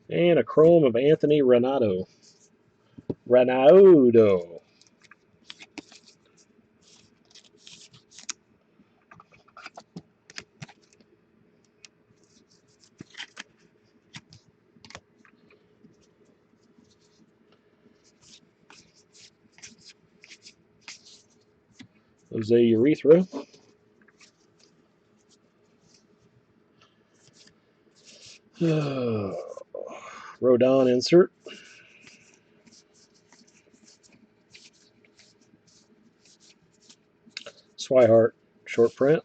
And a chrome of Anthony Ronaldo. Jose Urethra. Rodon insert. Swihart short print.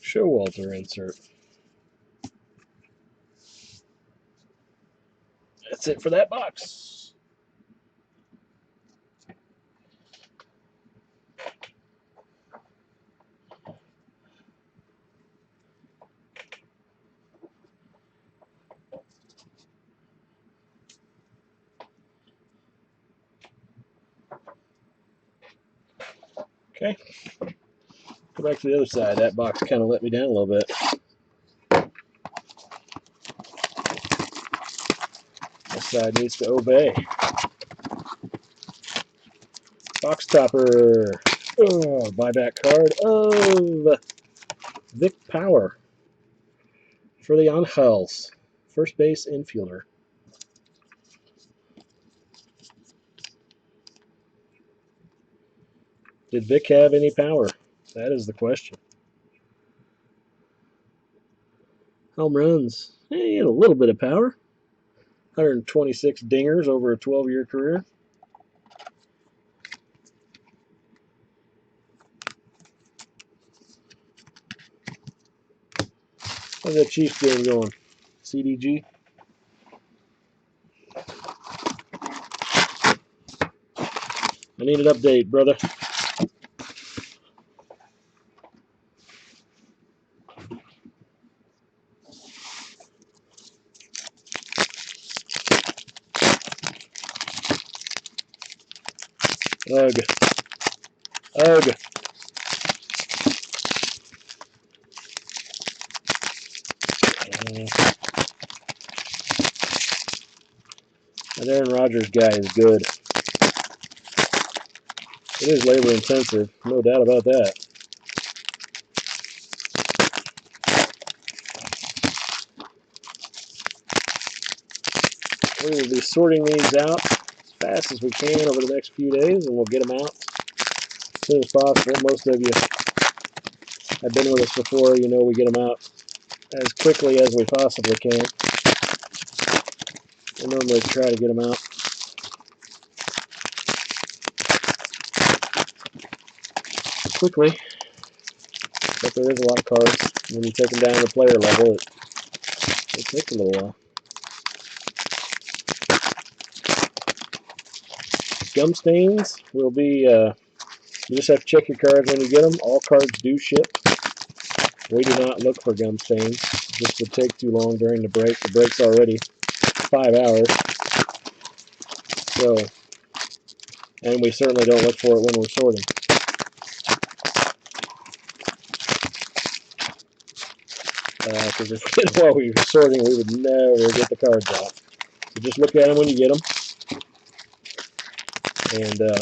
Showalter insert. That's it for that box. Okay. Go back to the other side. That box kind of let me down a little bit. This side needs to obey. Box topper. Oh, buyback card of Vic Power for the Angels. First base infielder. Did Vic have any power? That is the question. Home runs. He had a little bit of power. 126 dingers over a 12-year career. How's that Chiefs game going? CDG? I need an update, brother. Ugh. Ugh. That Aaron Rodgers guy is good. It is labor intensive, no doubt about that. We will be sorting these out as fast as we can over the next few days, and we'll get them out as soon as possible. Most of you have been with us before. You know we get them out as quickly as we possibly can. We normally try to get them out quickly, but there is a lot of cards. When you take them down to the player level, it takes a little while. Gum stains will be, you just have to check your cards when you get them. All cards do ship. We do not look for gum stains. This would take too long during the break. The break's already 5 hours. So, and we certainly don't look for it when we're sorting. because if while we were sorting, we would never get the cards out. So just look at them when you get them. And I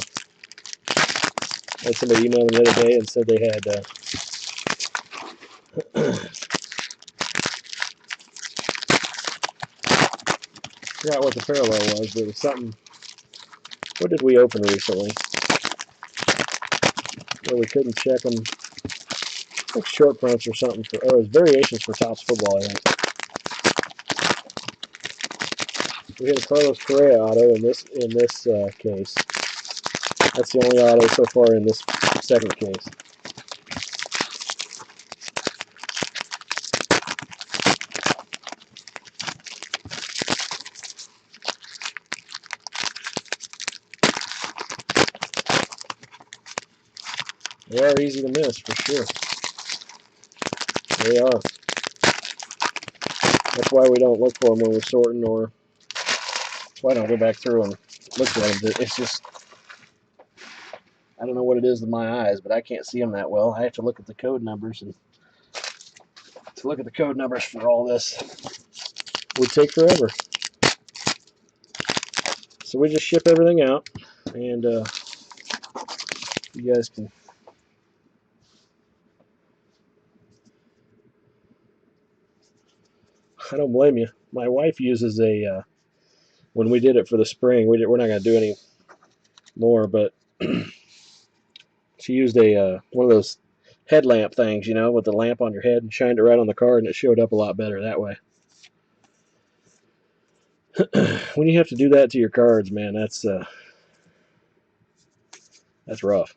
had somebody email me the other day and said they had forgot what the parallel was, but it was something. What did we open recently? Where we couldn't check them. I think short prints or something for. Oh, it was variations for Topps football. I think we had a Carlos Correa auto in this case. That's the only auto so far in this second case. They are easy to miss for sure. They are. That's why we don't look for them when we're sorting, or that's why I don't go back through and look at them. It's just, I don't know what it is with my eyes, but I can't see them that well. I have to look at the code numbers, and to look at the code numbers for all this would take forever. So we just ship everything out, and you guys can. I don't blame you. My wife uses a. When we did it for the spring, we're not going to do any more, but she used a one of those headlamp things, you know, with the lamp on your head, and shined it right on the card, and it showed up a lot better that way. When you have to do that to your cards, man, that's rough.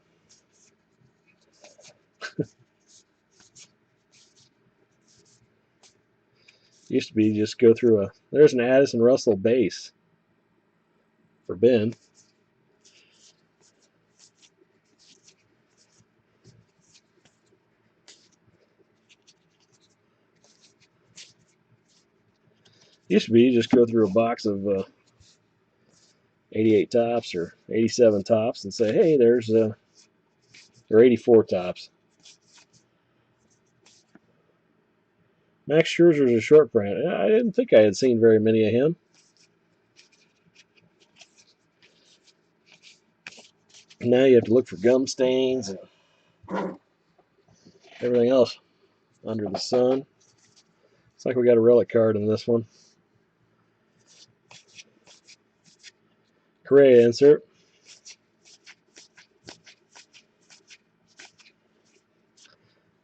Used to be just go through there's an Addison Russell base for Ben. Used to be you just go through a box of 88 tops or 87 tops and say, hey, there's or 84 tops. Max Scherzer's a short print. I didn't think I had seen very many of him. Now you have to look for gum stains and everything else under the sun. It's like we got a relic card in this one. Correa insert.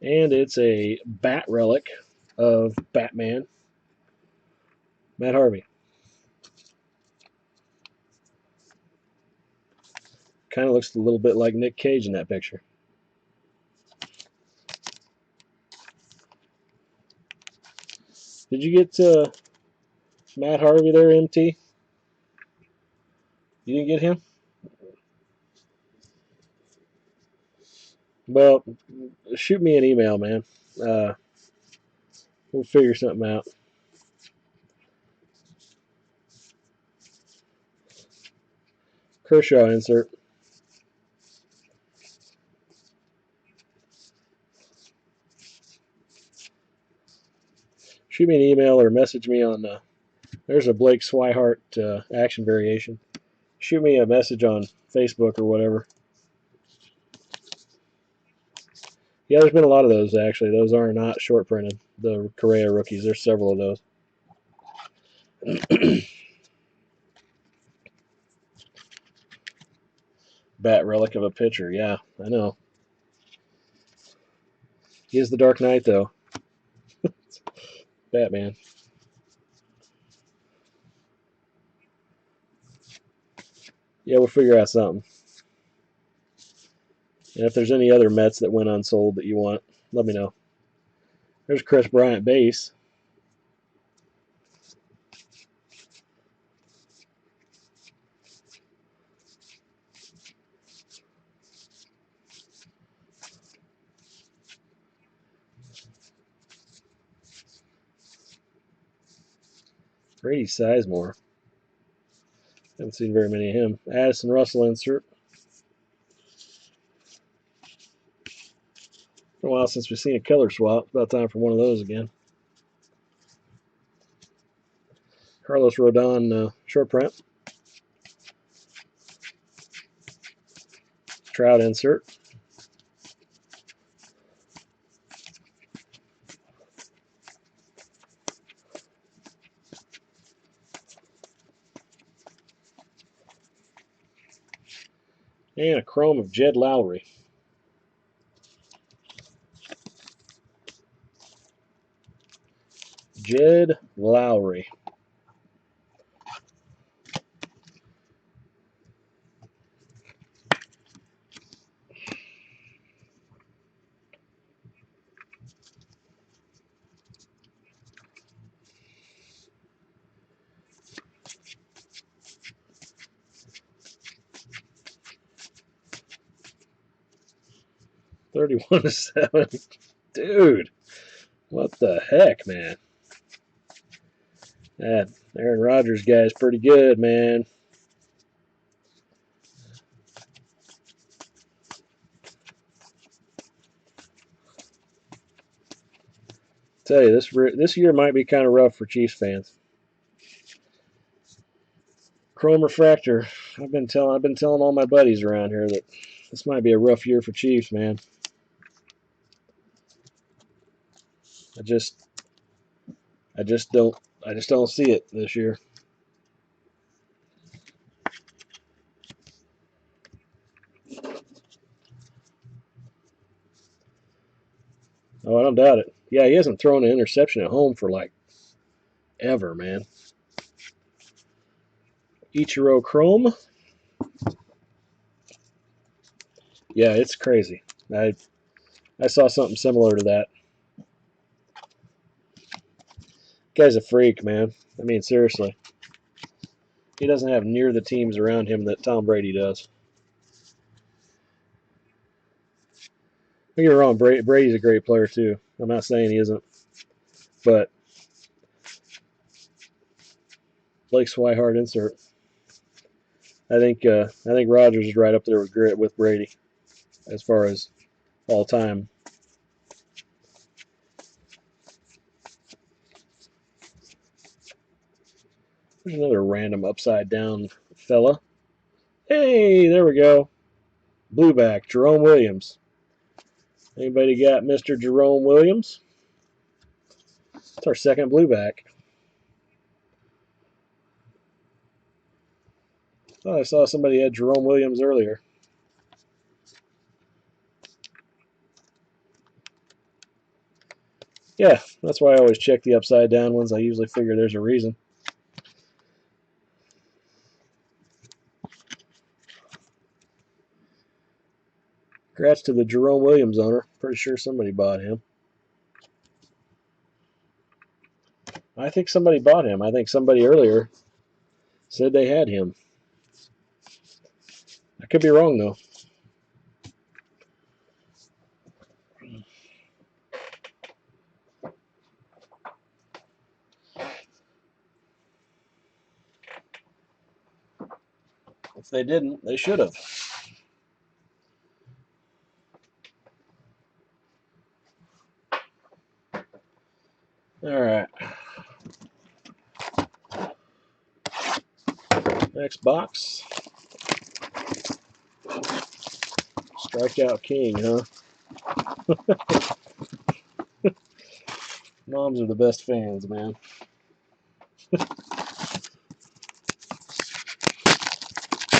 And it's a bat relic of Batman, Matt Harvey. Kind of looks a little bit like Nick Cage in that picture. Did you get Matt Harvey there, MT? You didn't get him? Well, shoot me an email, man. We'll figure something out. Kershaw insert. Shoot me an email or message me on. There's a Blake Swihart action variation. Shoot me a message on Facebook or whatever. Yeah, there's been a lot of those actually. Those are not short printed. The Correa rookies. There's several of those. Bat relic of a pitcher. Yeah, I know. He is the Dark Knight though. Batman. Yeah, we'll figure out something. And if there's any other Mets that went unsold that you want, let me know. There's Chris Bryant base. Brady Sizemore. Haven't seen very many of him. Addison Russell insert. Been a while since we've seen a color swap. It's about time for one of those again. Carlos Rodon short print. Trout insert. And a chrome of Jed Lowry. Jed Lowry. $31.07. Dude, what the heck, man? That Aaron Rodgers guy is pretty good, man. Tell you, this year might be kind of rough for Chiefs fans. Chrome refractor. I've been telling all my buddies around here that this might be a rough year for Chiefs, man. I just don't see it this year. Oh, I don't doubt it. Yeah, he hasn't thrown an interception at home for like ever, man. Ichiro Chrome. Yeah, it's crazy. I saw something similar to that. Guy's a freak, man. I mean, seriously. He doesn't have near the teams around him that Tom Brady does. Don't get me wrong, Brady's a great player too. I'm not saying he isn't, but Blake Swihart insert. I think Rodgers is right up there with Brady as far as all time. There's another random upside down fella. Hey, there we go. Blueback, Jerome Williams. Anybody got Mr. Jerome Williams? It's our second blueback. Oh, I saw somebody had Jerome Williams earlier. Yeah, that's why I always check the upside down ones. I usually figure there's a reason. Congrats to the Jerome Williams owner. Pretty sure somebody bought him. I think somebody bought him. I think somebody earlier said they had him. I could be wrong, though. If they didn't, they should have. All right. Next box. Strikeout king, huh? Moms are the best fans, man.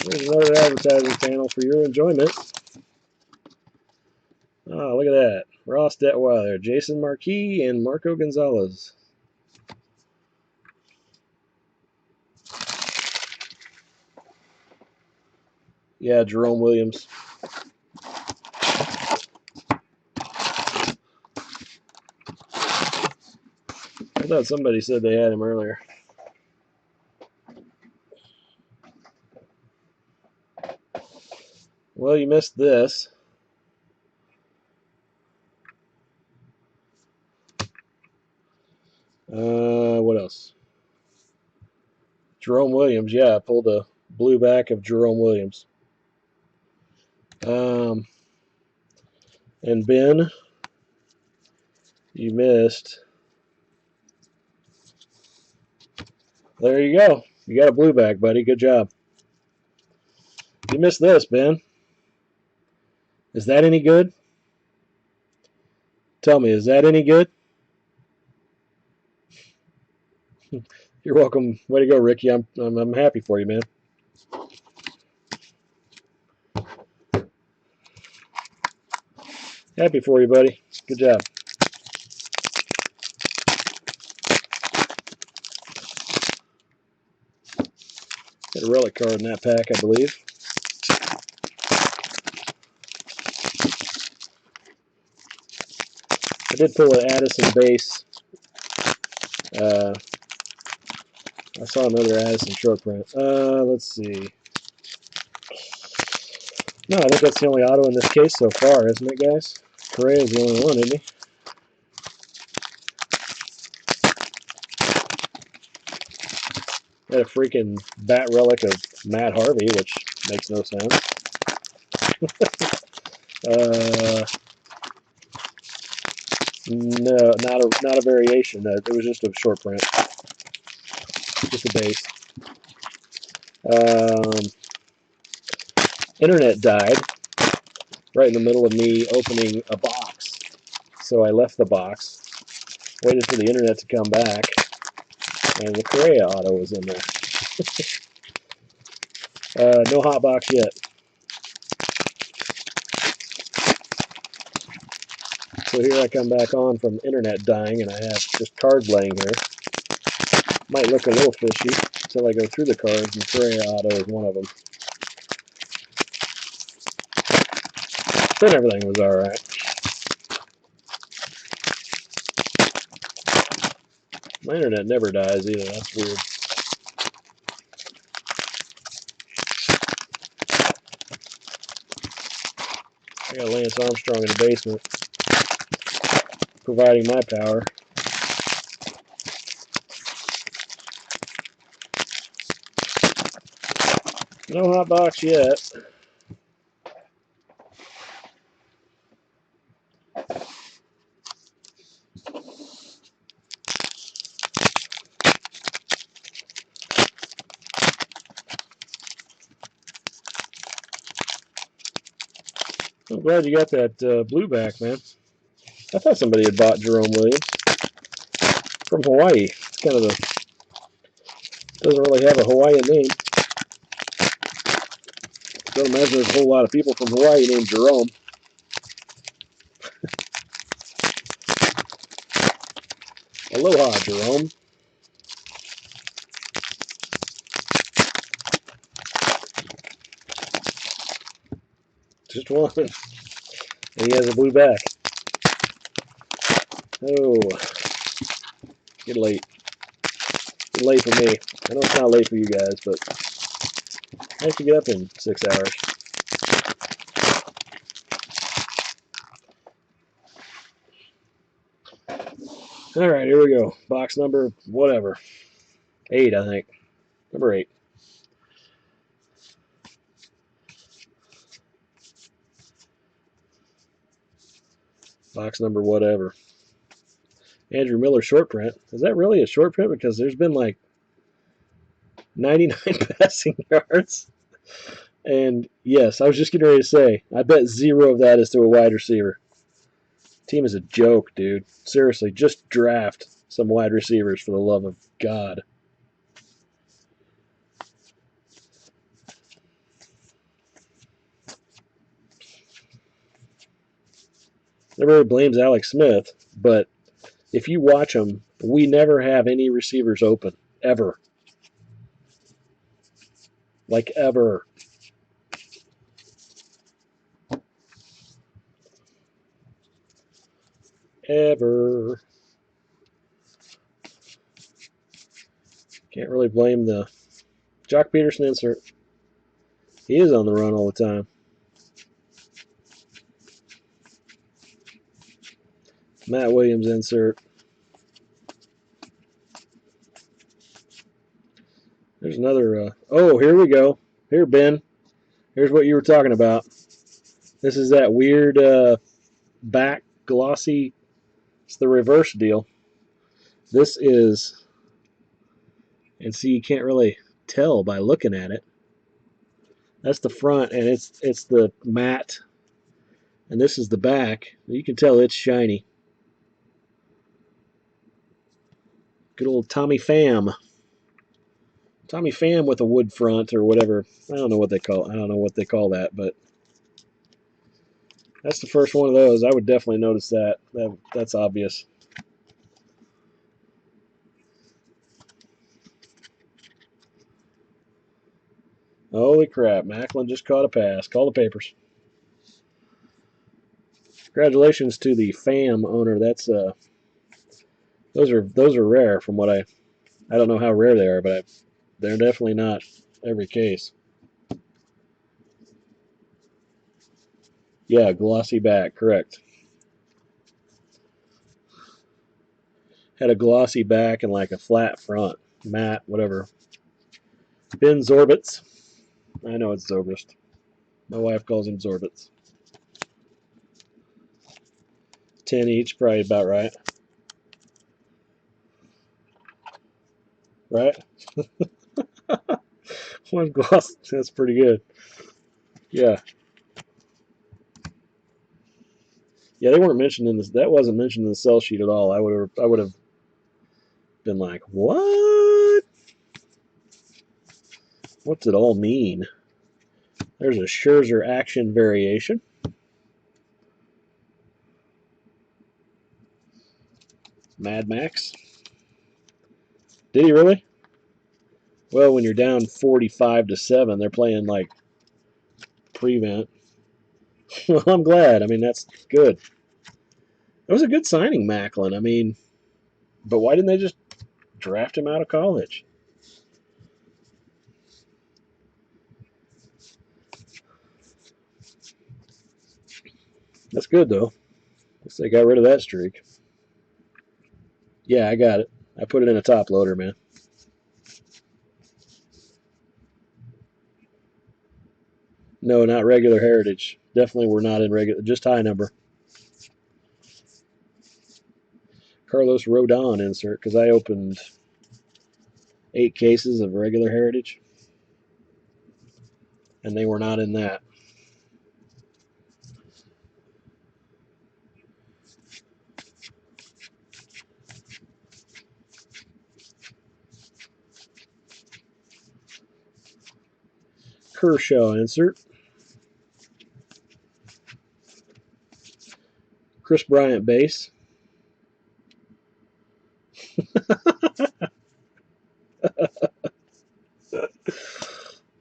There's another advertising panel for your enjoyment. Oh, look at that. Ross Detweiler, Jason Marquis, and Marco Gonzalez. Yeah, Jerome Williams. I thought somebody said they had him earlier. Well, you missed this. What else? Jerome Williams. Yeah, I pulled a blue back of Jerome Williams. And Ben, you missed There you go. You got a blue back, buddy. Good job. You missed this, Ben. Is that any good? Tell me, is that any good? You're welcome. Way to go, Ricky. I'm happy for you, man. Happy for you, buddy. Good job. Got a relic card in that pack, I believe. I did pull an Addison base. I saw another Addison short print. Let's see. No, I think that's the only auto in this case so far, isn't it, guys? Correa is the only one, isn't he? Got a freaking bat relic of Matt Harvey, which makes no sense. No, not a variation. It was just a short print, just a base. Internet died right in the middle of me opening a box, so I left the box, waited for the internet to come back, and the Correa auto was in there. No hot box yet. So here I come back on from internet dying, and I have just cards laying here. Might look a little fishy until I go through the cards, and Correa auto is one of them. Then everything was alright. My internet never dies either, that's weird. I got Lance Armstrong in the basement, providing my power. No hot box yet. I'm glad you got that blue back, man. I thought somebody had bought Jerome Williams from Hawaii. It's kind of doesn't really have a Hawaiian name. Don't imagine there's a whole lot of people from Hawaii named Jerome. Aloha, Jerome. Just one. And he has a blue back. Oh. Get late. Get late for me. I know it's not late for you guys, but I have to get up in 6 hours. Alright, here we go. Box number whatever. 8, I think. Number 8. Box number whatever. Andrew Miller short print. Is that really a short print? Because there's been like 99 passing yards. And yes, I was just getting ready to say, I bet 0 of that is to a wide receiver. Team is a joke, dude. Seriously, just draft some wide receivers for the love of God. Everybody blames Alex Smith, but if you watch them, we never have any receivers open. Ever. Like, ever. Ever. Can't really blame the Jock Peterson insert. He is on the run all the time. Matt Williams insert. There's another. Oh, here we go. Here, Ben. Here's what you were talking about. This is that weird back glossy. It's the reverse deal. This is And see, you can't really tell by looking at it. That's the front, and it's the matte, and this is the back. You can tell it's shiny. Good old Tommy Pham. Tommy Pham with a wood front or whatever. I don't know what they call that, but that's the first one of those. I would definitely notice that. That's obvious. Holy crap, Macklin just caught a pass. Call the papers. Congratulations to the Pham owner. That's those are rare from what I don't know how rare they are, but they're definitely not every case. Yeah, glossy back, correct. Had a glossy back and like a flat front. Matte, whatever. Ben Zorbits. I know it's Zobrist. My wife calls him Zorbits. 10 each, probably about right. Right? One gloss, that's pretty good. Yeah. Yeah, they weren't mentioned in this. That wasn't mentioned in the sell sheet at all. I would have been like, what? What's it all mean? There's a Scherzer action variation. Mad Max. Did he really? Well, when you're down 45-7, they're playing like prevent. Well, I'm glad. I mean, that's good. It was a good signing, Macklin. I mean, but why didn't they just draft him out of college? That's good, though. Guess they got rid of that streak. Yeah, I got it. I put it in a top loader, man. No, not regular heritage. Definitely we're not in regular, just high number. Carlos Rodon insert, because I opened 8 cases of regular heritage, and they were not in that. Kershaw insert. Chris Bryant base.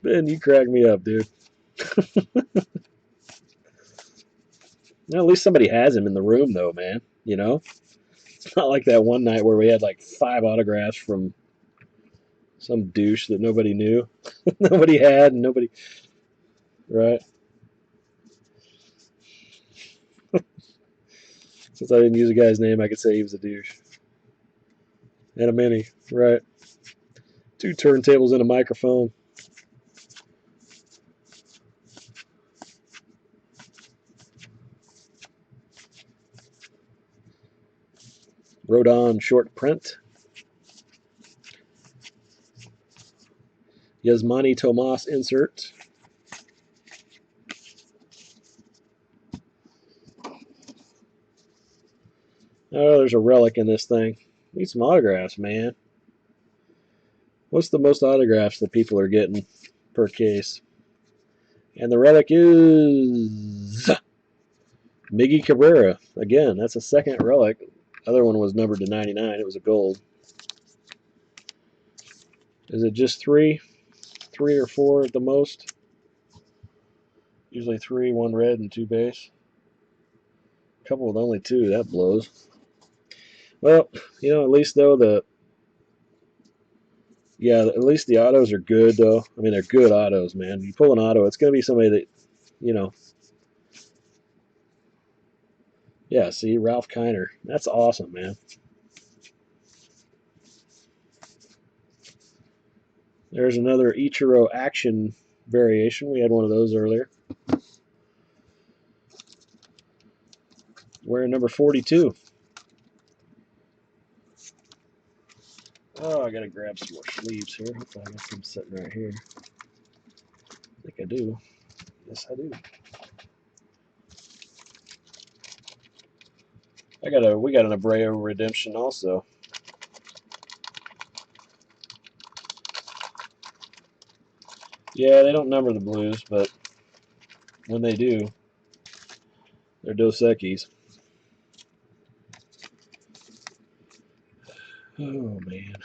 Ben, you crack me up, dude. Well, at least somebody has him in the room, though, man. You know? It's not like that one night where we had like 5 autographs from some douche that nobody knew. Nobody had, and nobody... Right? Since I didn't use a guy's name, I could say he was a douche. And a mini, right? 2 turntables and a microphone. Rodon short print. Yasmani Tomas insert. Oh, there's a relic in this thing. Need some autographs, man. What's the most autographs that people are getting per case? And the relic is Miggy Cabrera. Again, that's a second relic. The other one was numbered to 99. It was a gold. Is it just 3? 3 or 4 at the most? Usually 3, 1 red and 2 base. A couple with only 2. That blows. Well, you know, at least though at least the autos are good though. I mean, they're good autos, man. You pull an auto, it's going to be somebody that, you know. Yeah, see, Ralph Kiner. That's awesome, man. There's another Ichiro action variation. We had one of those earlier. Wearing number 42. Oh, I gotta grab some more sleeves here. Hopefully I got some sitting right here. I think I do. Yes, I do. We got an Abreu redemption also. Yeah, they don't number the blues, but when they do, they're Dos Equis. Oh man.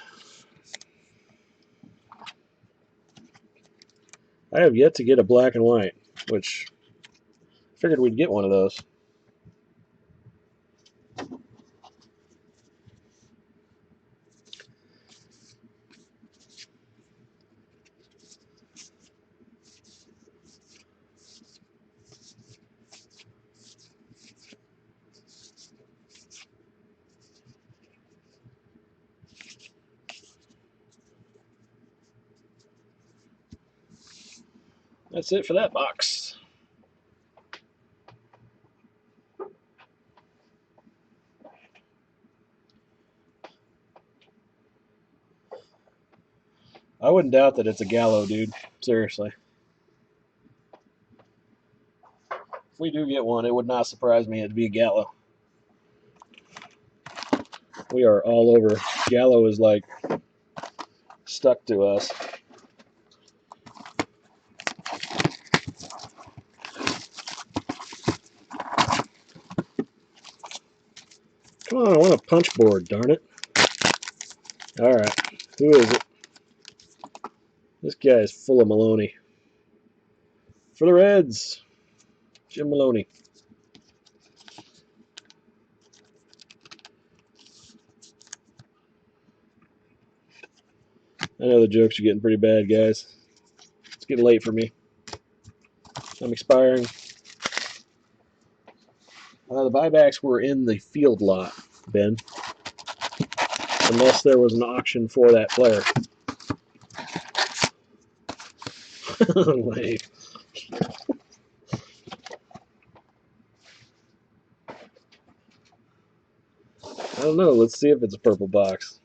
I have yet to get a black and white, which I figured we'd get one of those. That's it for that box. I wouldn't doubt that it's a Gallo, dude. Seriously. If we do get one, it would not surprise me it'd be a Gallo. We are all over. Gallo is like stuck to us. Come on, I want a punch board, darn it. Alright, who is it? This guy is full of Maloney. For the Reds, Jim Maloney. I know the jokes are getting pretty bad, guys. It's getting late for me. I'm expiring. The buybacks were in the field lot, Ben. Unless there was an auction for that player. Like, I don't know. Let's see if it's a purple box.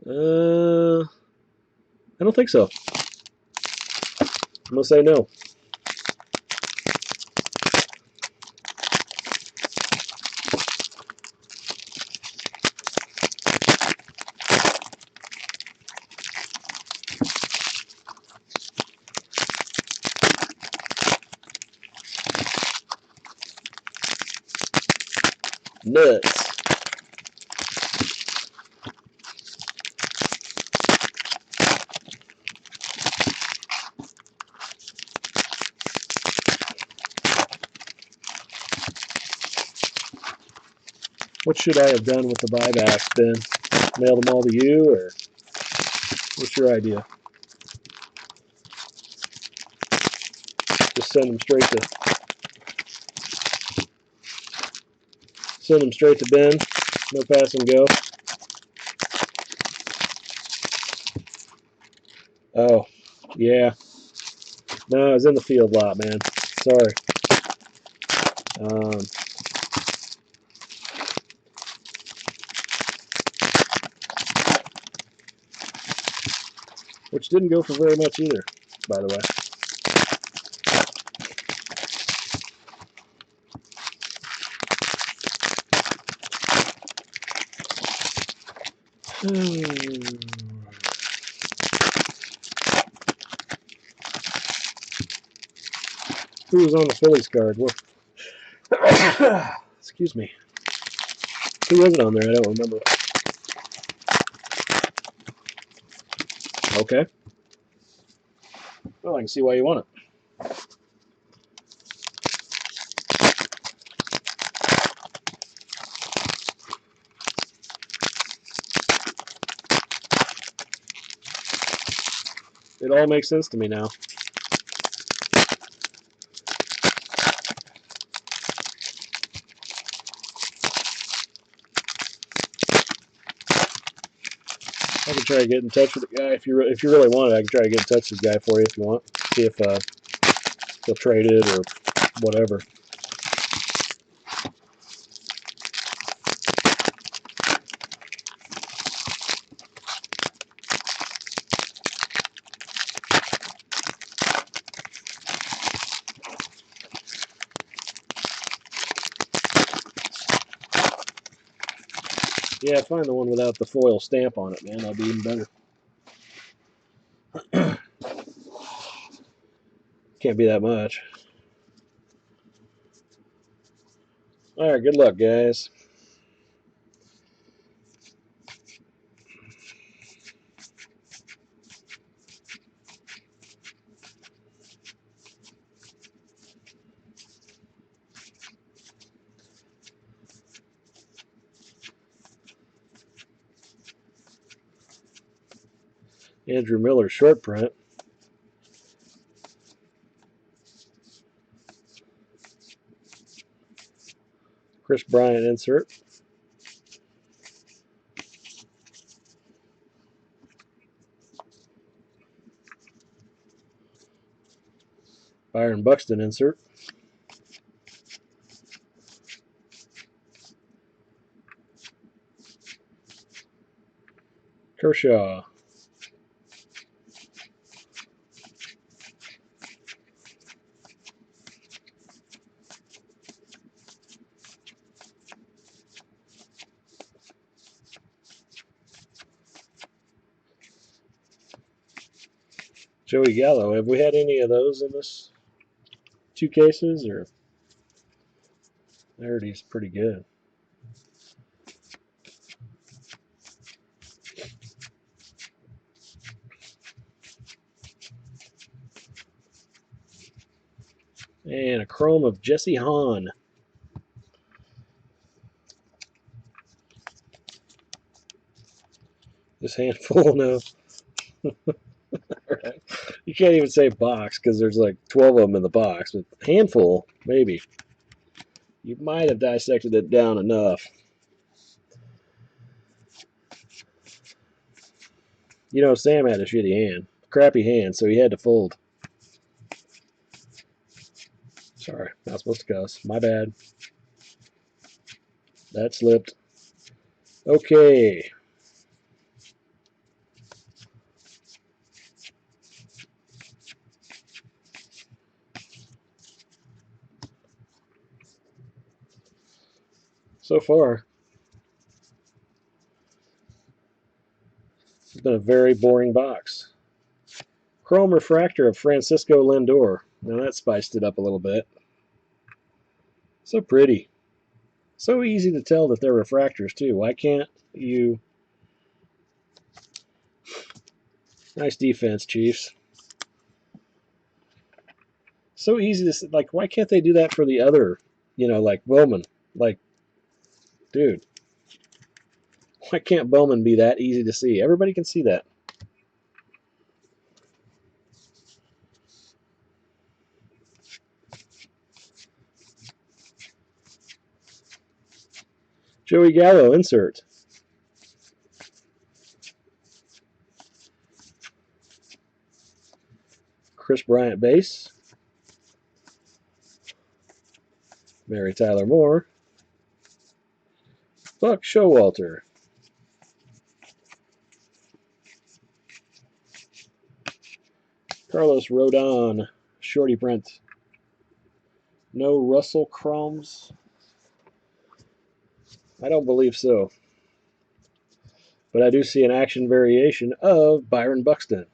I don't think so. I'm going to say no. Nuts. What should I have done with the buybacks, Ben? Mail them all to you, or what's your idea? Just send them straight to Ben. No pass and go. Oh, yeah. No, I was in the field lot, man. Sorry. Which didn't go for very much either, by the way. Who was on the Phillies card? What? Excuse me. Who was it on there? I don't remember. Okay. Well, I can see why you want it. It all makes sense to me now. I can try to get in touch with the guy if you really want it. I can try to get in touch with the guy for you if you want. See if he'll trade it or whatever. Yeah, find the one without the foil stamp on it, man. That'll be even better. Can't be that much. All right, good luck, guys. Andrew Miller short print. Chris Bryant insert. Byron Buxton insert. Kershaw. Joey Gallo. Have we had any of those in this 2 cases? Or there, he's pretty good. And a chrome of Jesse Hahn. This handful, no. Right. You can't even say box because there's like 12 of them in the box. But handful, maybe. You might have dissected it down enough. You know, Sam had a shitty hand. Crappy hand, so he had to fold. Sorry, not supposed to cuss. My bad. That slipped. Okay. So far, it's been a very boring box. Chrome refractor of Francisco Lindor. Now that spiced it up a little bit. So pretty. So easy to tell that they're refractors too. Why can't you... Nice defense, Chiefs. So easy to... Like, why can't they do that for the other, you know, like Bowman? Like, dude. Why can't Bowman be that easy to see? Everybody can see that. Joey Gallo, insert. Chris Bryant, base. Mary Tyler Moore. Buck Showalter. Carlos Rodon, shorty print. No Russell Chromes. I don't believe so. But I do see an action variation of Byron Buxton.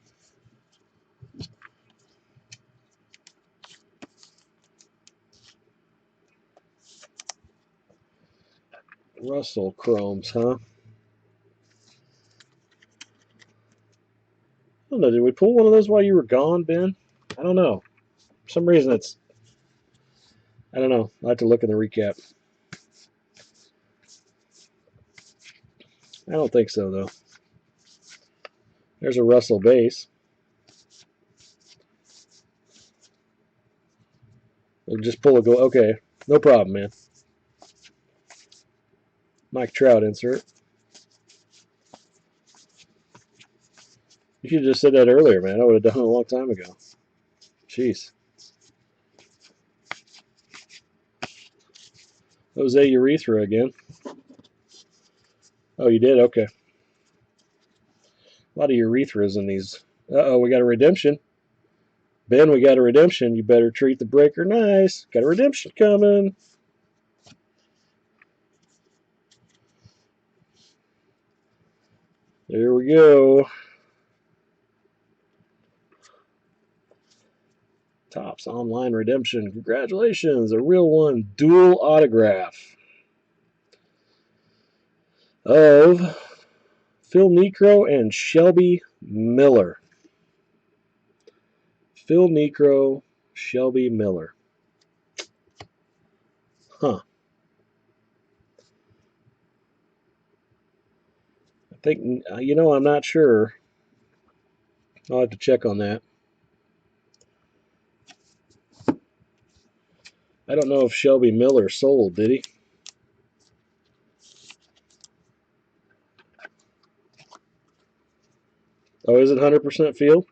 Russell Chromes, huh? I don't know. Did we pull one of those while you were gone, Ben? I don't know. For some reason it's... I don't know. I'll have to look in the recap. I don't think so, though. There's a Russell base. We'll just pull a go. Okay. No problem, man. Mike Trout insert. You should have just said that earlier, man. I would have done it a long time ago. Jeez. Jose Urethra again. Oh, you did? Okay. A lot of urethras in these. Uh-oh, we got a redemption. Ben, we got a redemption. You better treat the breaker nice. Got a redemption coming. There we go. Topps online redemption. Congratulations. A real one. Dual autograph of Phil Niekro and Shelby Miller. Phil Niekro, Shelby Miller. Huh. I think, you know, I'm not sure. I'll have to check on that. I don't know if Shelby Miller sold, did he? Oh, is it 100% field?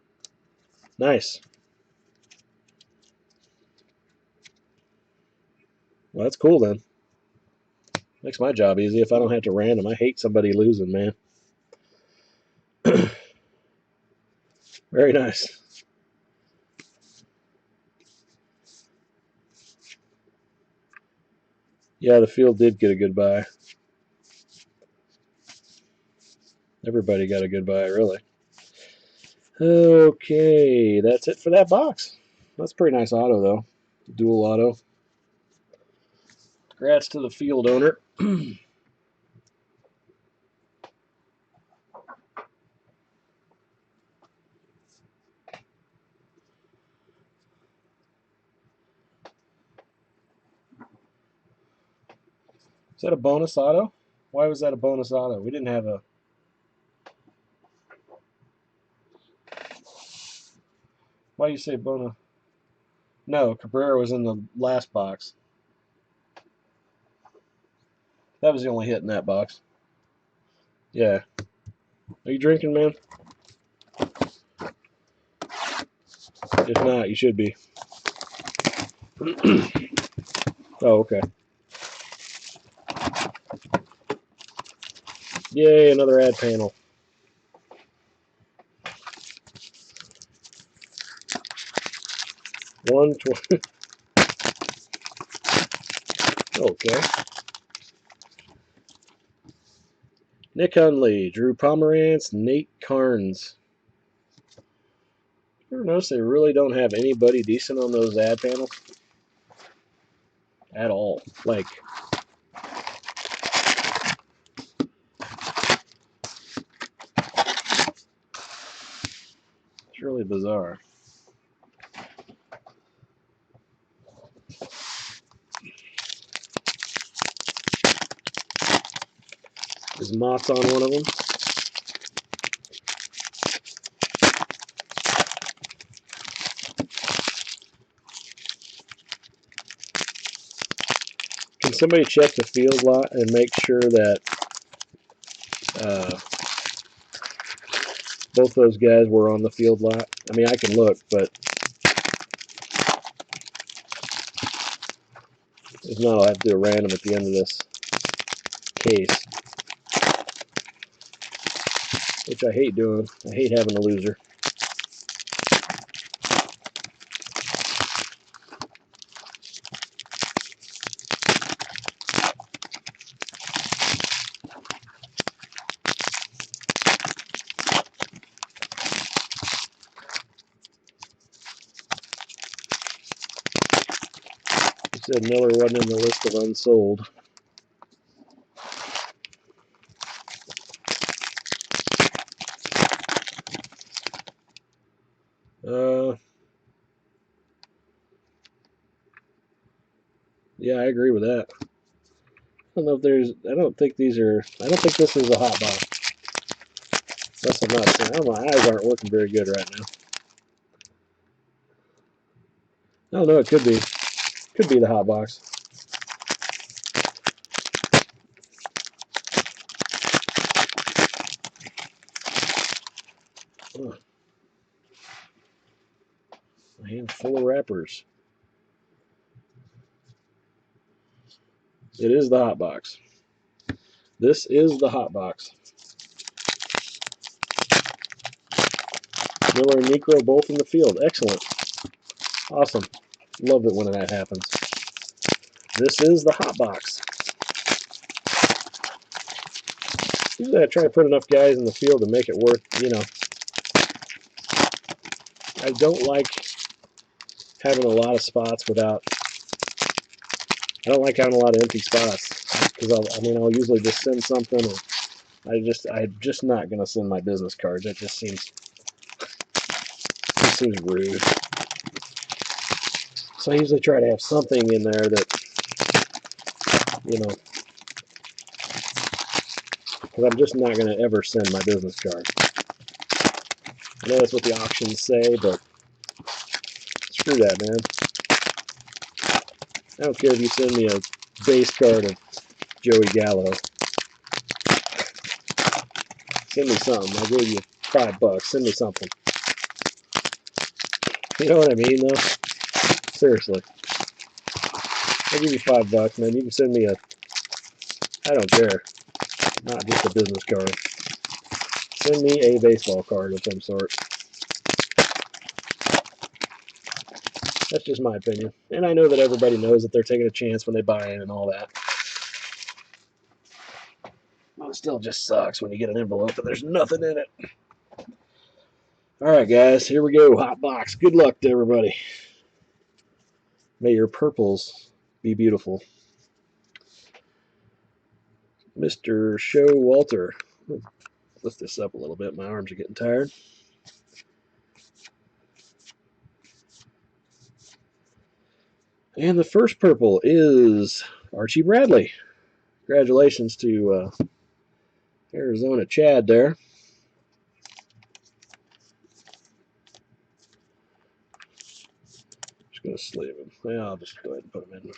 Nice. Well, that's cool then. Makes my job easy if I don't have to random. I hate somebody losing, man. Very nice. Yeah, the field did get a good buy. Everybody got a good buy, really. Okay, that's it for that box. That's a pretty nice auto, though. Dual auto. Congrats to the field owner. Is that a bonus auto? Why was that a bonus auto? We didn't have a... Why do you say bonus? No, Cabrera was in the last box. That was the only hit in that box. Yeah. Are you drinking, man? If not, you should be. Oh, okay. Yay, another ad panel. Okay. Nick Hundley, Drew Pomerantz, Nate Carnes. You ever notice they really don't have anybody decent on those ad panels? At all. Like, it's really bizarre. Is Mott's on one of them? Can somebody check the field lot and make sure that both those guys were on the field lot? I mean, I can look, but if not, I'll have to do a random at the end of this case, which I hate doing. I hate having a loser. You said Miller wasn't in the list of unsold. Yeah, I agree with that. I don't know if there's. I don't think these are. I don't think this is a hot box. Unless I'm not saying. Oh, my eyes aren't working very good right now. I don't know. It could be. Could be the hot box. Oh, a handful of wrappers. It is the hot box. This is the hot box. Miller and Niekro both in the field. Excellent. Awesome. Love it when that happens. This is the hot box. Usually I try to put enough guys in the field to make it worth, you know. I don't like having a lot of spots without, I don't like having a lot of empty spots. Because I'll usually just send something, or I'm just not going to send my business cards. That just seems rude. So I usually try to have something in there that, you know, because I'm just not going to ever send my business card. I know that's what the auctions say, but screw that, man. I don't care if you send me a base card of Joey Gallo. Send me something. I'll give you $5. Send me something. You know what I mean, though? Seriously. I'll give you $5, man. You can send me I don't care. Not just a business card. Send me a baseball card of some sort. That's just my opinion. And I know that everybody knows that they're taking a chance when they buy in and all that. Well, it still just sucks when you get an envelope and there's nothing in it. Alright, guys. Here we go. Hot box. Good luck to everybody. May your purples be beautiful. Mr. Showalter. Lift this up a little bit. My arms are getting tired. And the first purple is Archie Bradley. Congratulations to Arizona Chad there. Just going to sleeve him. Well, I'll just go ahead and put him in. Go ahead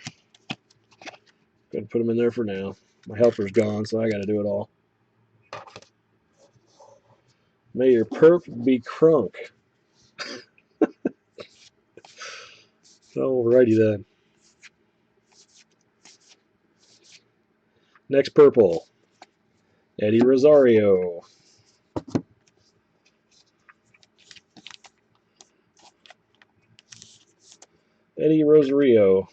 and put him in there for now. My helper's gone, so I got to do it all. May your perp be crunk. Alrighty then. Next purple. Eddie Rosario. Eddie Rosario.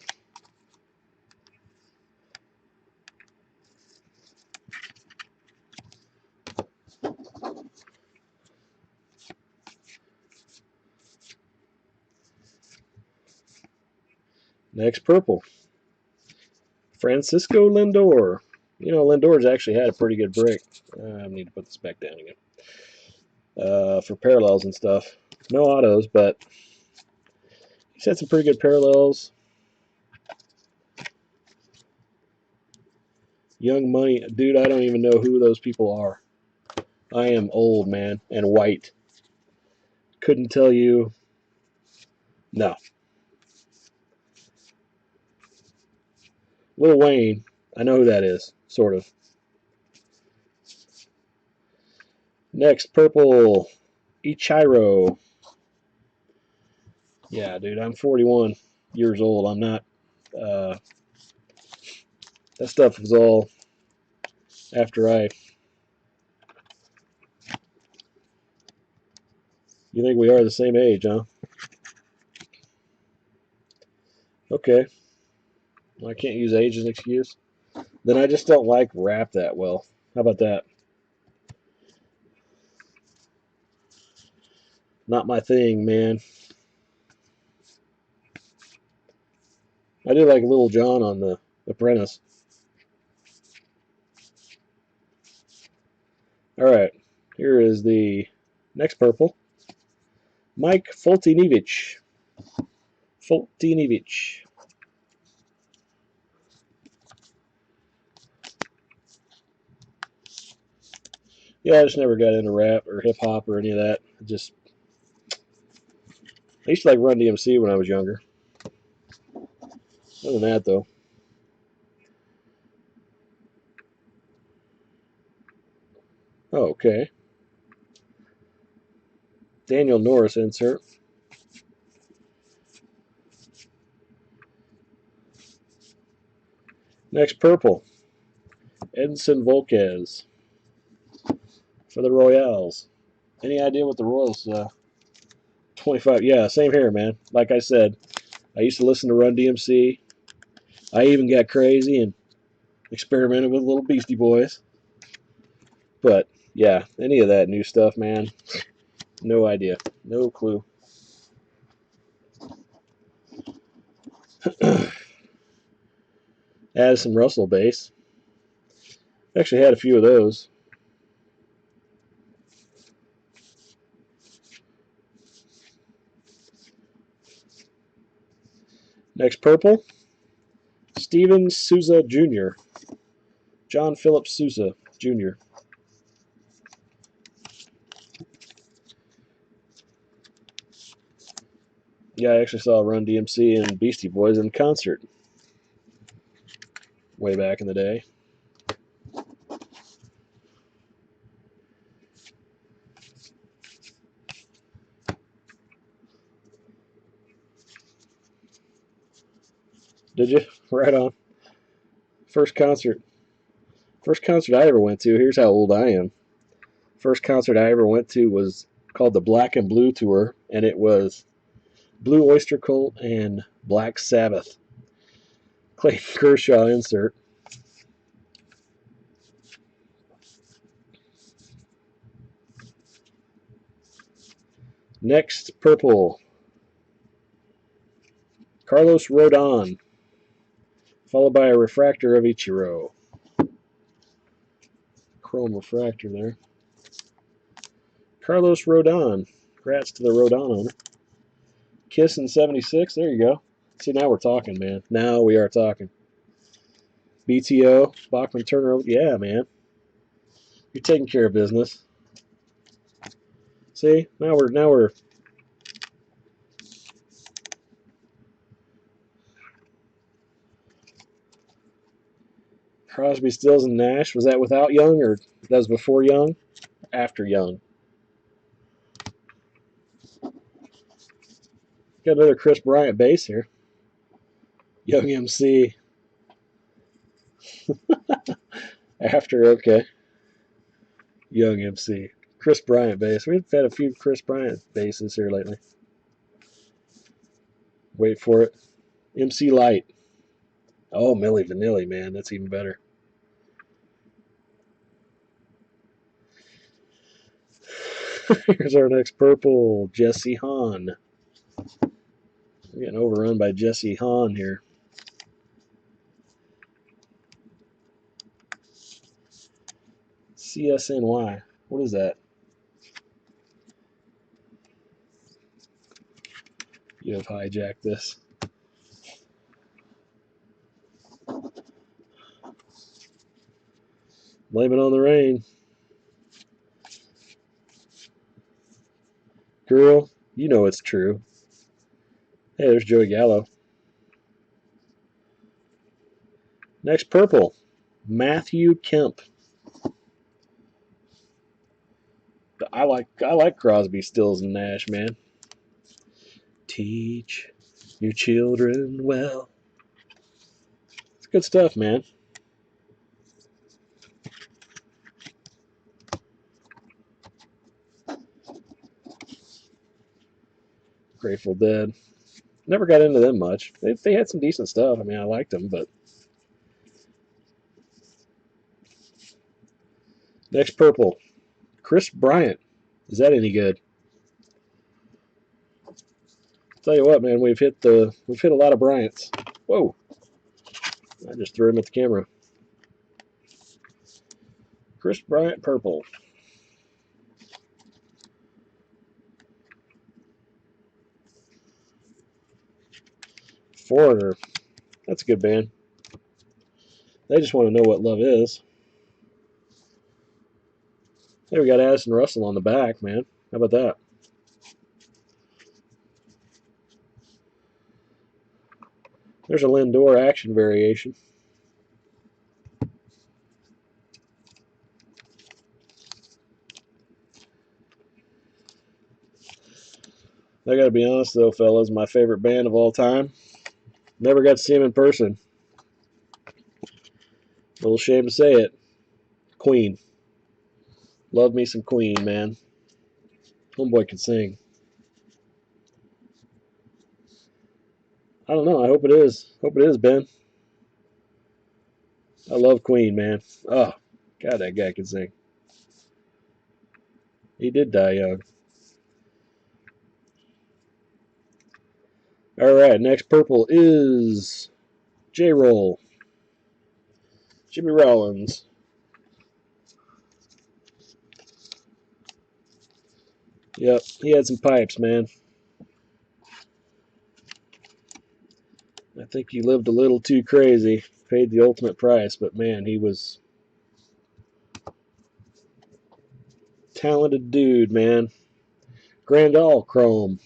Next purple. Francisco Lindor. You know, Lindor's actually had a pretty good break. I need to put this back down again. For parallels and stuff. No autos, but he's had some pretty good parallels. Young Money. Dude, I don't even know who those people are. I am old, man, and white. Couldn't tell you. No. Lil Wayne. I know who that is, sort of. Next, purple. Ichiro. Yeah, dude, I'm 41 years old. I'm not. That stuff was all after I. You think we are the same age, huh? Okay. Well, I can't use age as an excuse. Then I just don't like rap that well. How about that? Not my thing, man. I did like Little John on The Apprentice. Alright, here is the next purple. Mike Foltynewicz. Yeah, I just never got into rap or hip hop or any of that. I used to like Run DMC when I was younger. Other than that, though. Oh, okay. Daniel Norris insert. Next purple. Edson Volquez for the Royals. Any idea what the Royals 25? Yeah, same here, man. Like I said, I used to listen to Run DMC. I even got crazy and experimented with little Beastie Boys. But yeah, any of that new stuff, man, no idea, no clue. Addison Russell base. Actually had a few of those. Next purple, Steven Souza Jr. John Philip Souza Jr. Yeah, I actually saw Run DMC and Beastie Boys in concert way back in the day. Did you? Right on. First concert I ever went to. Here's how old I am. First concert I ever went to was called the Black and Blue Tour, and it was Blue Oyster Cult and Black Sabbath. Clayton Kershaw insert. Next, purple. Carlos Rodon, followed by a refractor of Ichiro. Chrome refractor there. Carlos Rodon. Congrats to the Rodon owner. Kiss in 76. There you go. See, now we're talking, man. Now we are talking. BTO, Bachman Turner. Yeah, man. You're taking care of business. See, now we're Crosby, Stills, and Nash. Was that without Young, or that was before Young? After Young. Got another Chris Bryant base here. Young MC. After, okay. Young MC. Chris Bryant base. We've had a few Chris Bryant bases here lately. Wait for it. MC Light. Oh, Milli Vanilli, man. That's even better. Here's our next purple. Jesse Hahn. We're getting overrun by Jesse Hahn here. CSNY. What is that? You have hijacked this. Blame it on the rain. Girl, you know it's true. Hey, there's Joey Gallo. Next purple. Matthew Kemp. I like Crosby, Stills, and Nash, man. Teach your children well. It's good stuff, man. Grateful Dead. Never got into them much. They had some decent stuff. I mean, I liked them, but. Next purple. Chris Bryant. Is that any good? Tell you what, man, we've hit a lot of Bryants. Whoa. I just threw him at the camera. Chris Bryant purple. Foreigner. That's a good band. They just want to know what love is. Hey, we got Addison Russell on the back, man. How about that? There's a Lindor action variation. I gotta be honest though, fellas, my favorite band of all time. Never got to see him in person. A little shame to say it. Queen. Love me some Queen, man. Homeboy can sing. I don't know. I hope it is. Hope it is, Ben. I love Queen, man. Oh, God, that guy can sing. He did die young. All right, next purple is J-Roll. Jimmy Rollins. Yep, he had some pipes, man. I think he lived a little too crazy. Paid the ultimate price, but man, he was talented dude, man. Grandal Chrome.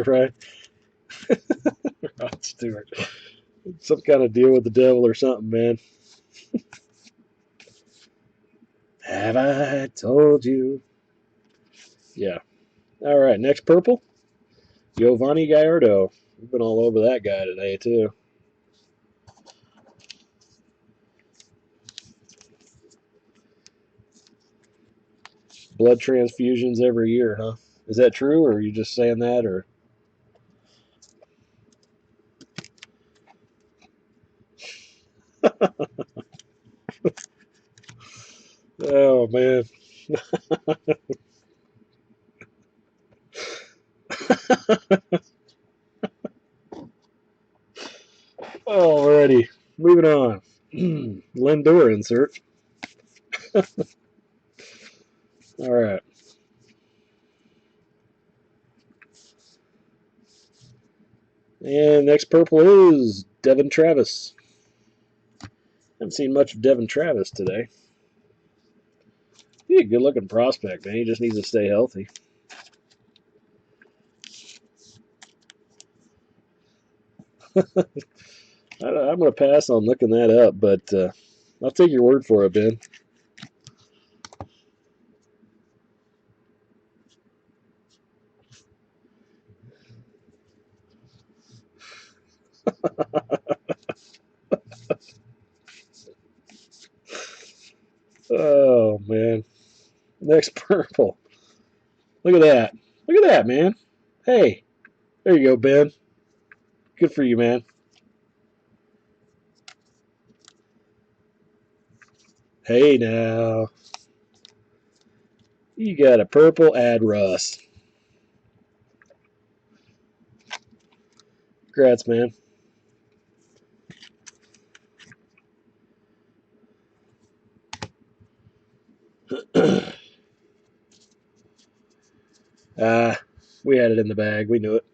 Right? Rod Stewart. Some kind of deal with the devil or something, man. Have I told you? Yeah. All right, next purple. Giovanni Gallardo. We've been all over that guy today, too. Blood transfusions every year, huh? Is that true, or are you just saying that, or? Oh, man. Alrighty. Moving on. Lindor insert. All right. And next purple is Devin Travis. Haven't seen much of Devin Travis today. He's a good-looking prospect, man. He just needs to stay healthy. I'm going to pass on looking that up, but I'll take your word for it, Ben. Oh, man. Next purple. Look at that. Look at that, man. Hey, there you go, Ben. Good for you, man. Hey, now. You got a purple ad Russ. Congrats, man. We had it in the bag. We knew it.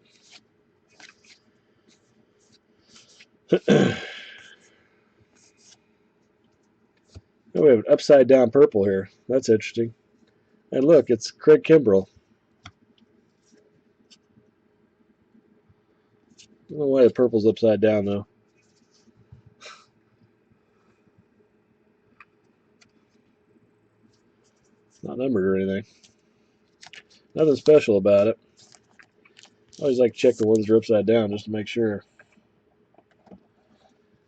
Oh, we have an upside down purple here. That's interesting. And look, it's Craig Kimbrell. I don't know why the purple's upside down, though. It's not numbered or anything. Nothing special about it. I always like to check the ones that are upside down just to make sure.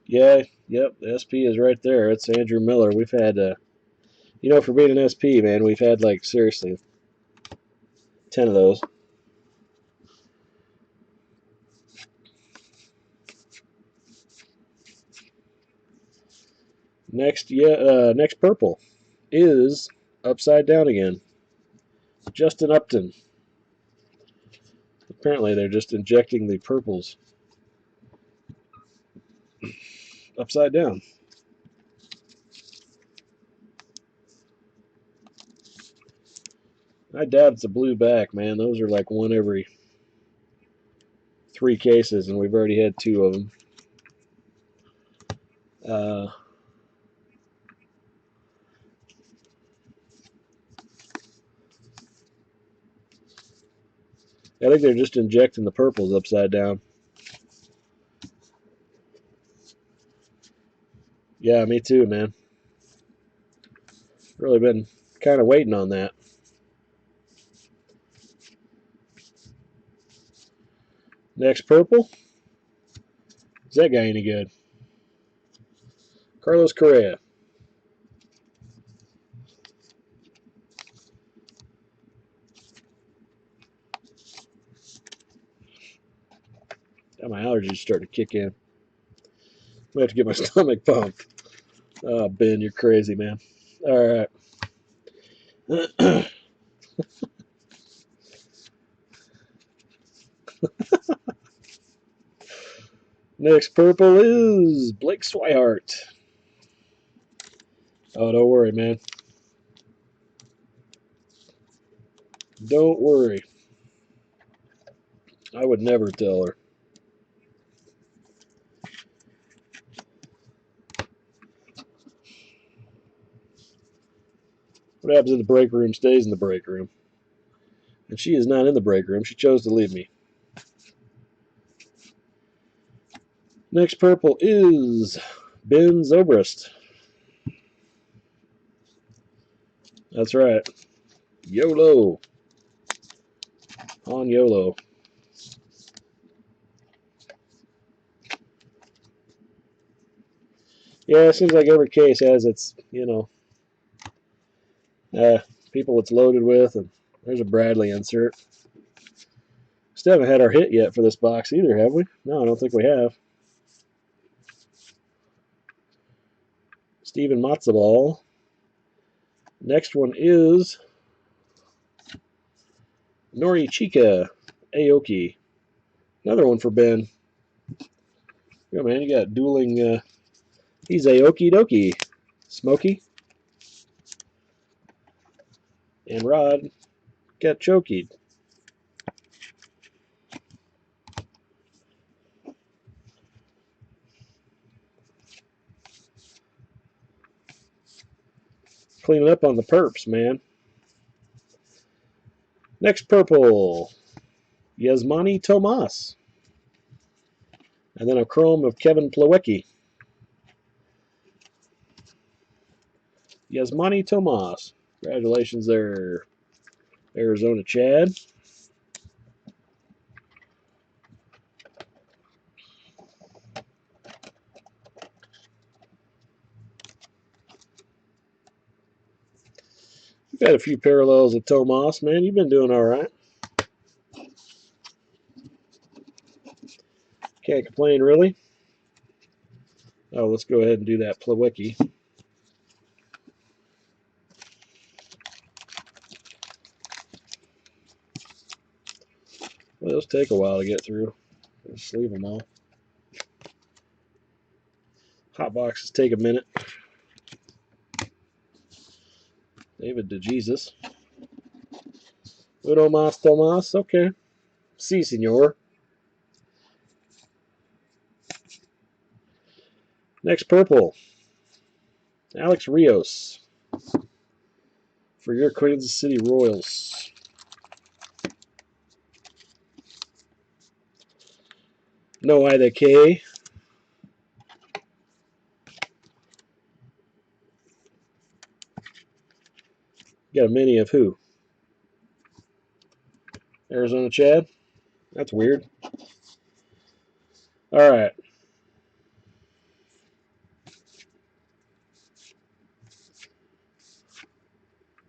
Yeah, yep, the SP is right there. It's Andrew Miller. We've had, you know, for being an SP, man, we've had, like, seriously, 10 of those. Next purple is upside down again. Justin Upton. Apparently, they're just injecting the purples upside down. I doubt it's a blue back, man. Those are like one every 3 cases, and we've already had 2 of them. I think they're just injecting the purples upside down. Yeah, me too, man. Really been kind of waiting on that. Next purple. Is that guy any good? Carlos Correa. Got my allergies starting to kick in. I have to get my stomach pumped. Oh, Ben, you're crazy, man. All right. Next purple is Blake Swihart. Oh, don't worry, man. Don't worry. I would never tell her. What happens in the break room stays in the break room. And she is not in the break room. She chose to leave me. Next purple is Ben Zobrist. That's right. YOLO. On YOLO. Yeah, it seems like every case has its, people it's loaded with. And there's a Bradley insert. Still haven't had our hit yet for this box either, have we? No, I don't think we have. Steven Matzaball. Next one is Nori Chika Aoki. Another one for Ben. Yeah, man, you got dueling. He's Aoki Doki. Smokey. And Rod got chokied. Cleaning up on the perps, man. Next purple. Yasmani Tomas. And then a chrome of Kevin Plawecki. Yasmani Tomas. Congratulations there, Arizona Chad. You've had a few parallels of Tomas, man. You've been doing all right. Can't complain, really. Oh, let's go ahead and do that Plawecki. Well, those take a while to get through. Just leave them all. Hot boxes take a minute. David DeJesus. Uno mas Tomas. Okay. Si, senor. Next purple. Alex Rios. For your Kansas City Royals. No I the K. Got a mini of who? Arizona Chad? That's weird. All right.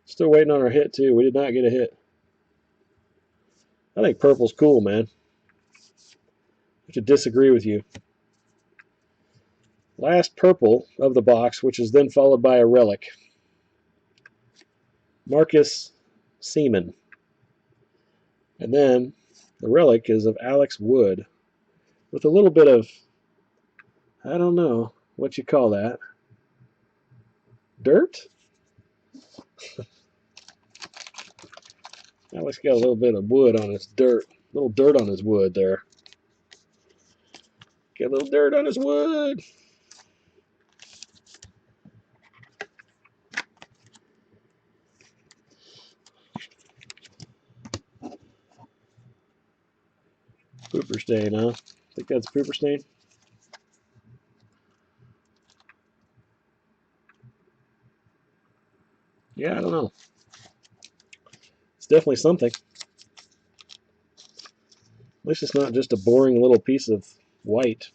Still waiting on our hit, too. We did not get a hit. I think purple's cool, man. I have to disagree with you. Last purple of the box, which is then followed by a relic. Marcus Seaman. And then the relic is of Alex Wood with a little bit of, I don't know what you call that. Dirt? Alex got a little bit of wood on his dirt. A little dirt on his wood there. Got a little dirt on his wood. Pooper stain, huh? Think that's a pooper stain? Yeah, I don't know. It's definitely something. At least it's not just a boring little piece of white.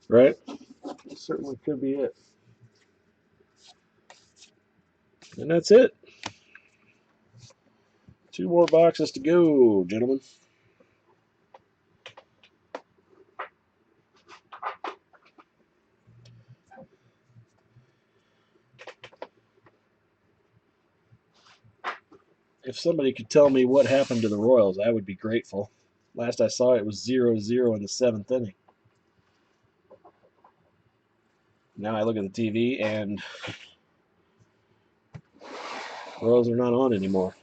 Right? It certainly could be it. And that's it. 2 more boxes to go, gentlemen. If somebody could tell me what happened to the Royals, I would be grateful. Last I saw it was 0-0 in the 7th inning. Now I look at the TV and Royals are not on anymore.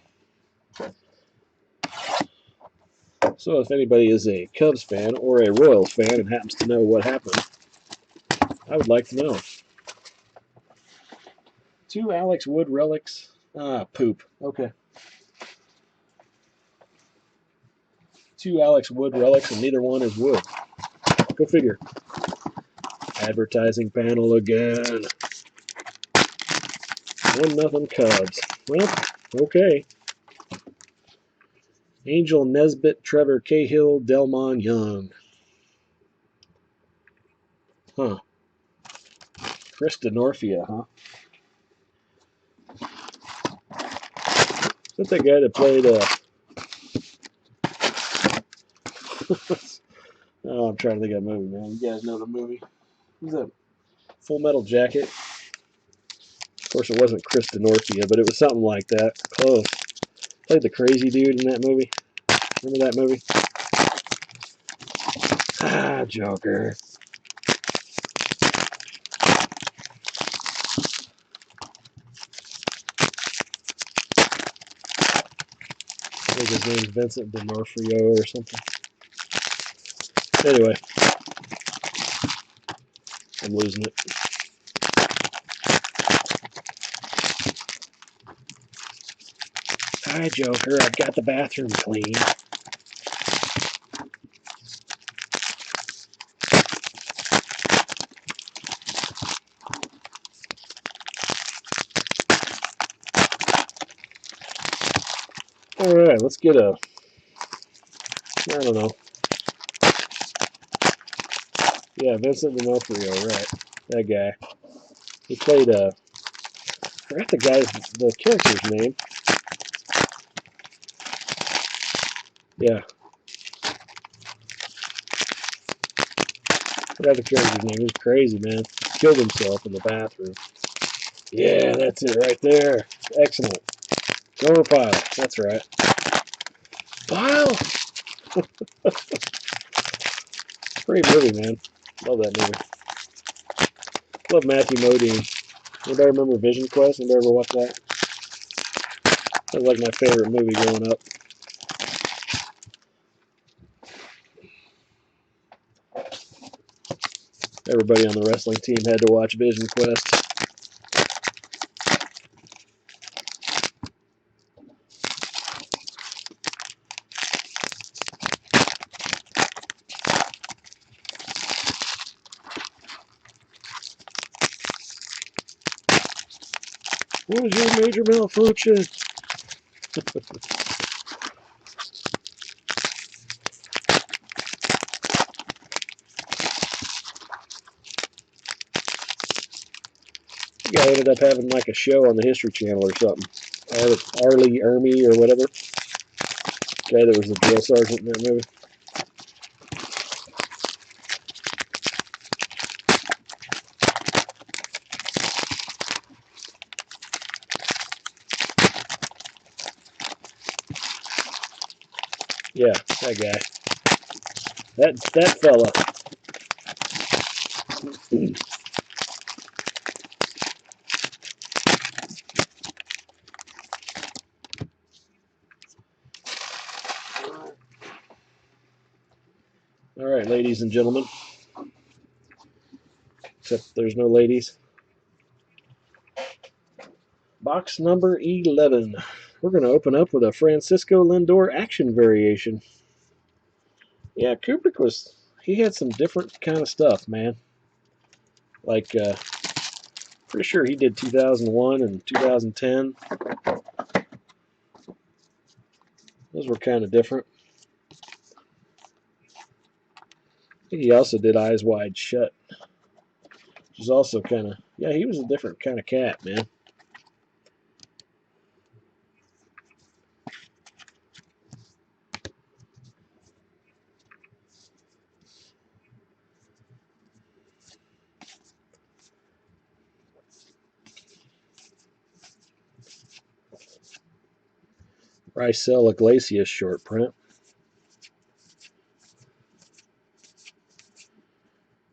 So if anybody is a Cubs fan or a Royals fan and happens to know what happened, I would like to know. 2 Alex Wood relics. Ah, poop. Okay. 2 Alex Wood relics and neither one is wood. Go figure. Advertising panel again. 1-0 Cubs. Well, okay. Angel Nesbitt, Trevor Cahill, Delmon Young. Huh. Chris DeNorfia, huh? Is that the guy that played, oh, I'm trying to think of that movie, man. You guys know the movie. Who's that? Full Metal Jacket. Of course, it wasn't Chris DeNorfia, but it was something like that. Close. Played the crazy dude in that movie. Remember that movie? Ah, Joker. I think his name's Vincent D'Onofrio or something. Anyway, I'm losing it. Hi, Joker. I've got the bathroom clean. All right, let's get a, I don't know. Yeah, Vincent D'Onofrio, right. That guy. He played, I forgot the character's name. Yeah. I forgot the character's name. He was crazy, man. Killed himself in the bathroom. Yeah, that's it right there. Excellent. Gomer Pyle. That's right. Pyle! Great movie, man. Love that movie. Love Matthew Modine. Anybody remember Vision Quest? Anybody ever watch that? That was like my favorite movie growing up. Everybody on the wrestling team had to watch Vision Quest. What is your major malfunction? The guy ended up having like a show on the History Channel or something. Arlie Ermy or whatever. Guy that was the drill sergeant in that movie. Yeah, that guy. That fella. All right, ladies and gentlemen. Except there's no ladies. Box number 11. We're going to open up with a Francisco Lindor action variation. Yeah, Kubrick he had some different kind of stuff, man. Like, pretty sure he did 2001 and 2010. Those were kind of different. I think he also did Eyes Wide Shut, which is also kind of, yeah, he was a different kind of cat, man. Rysel Iglesias short print.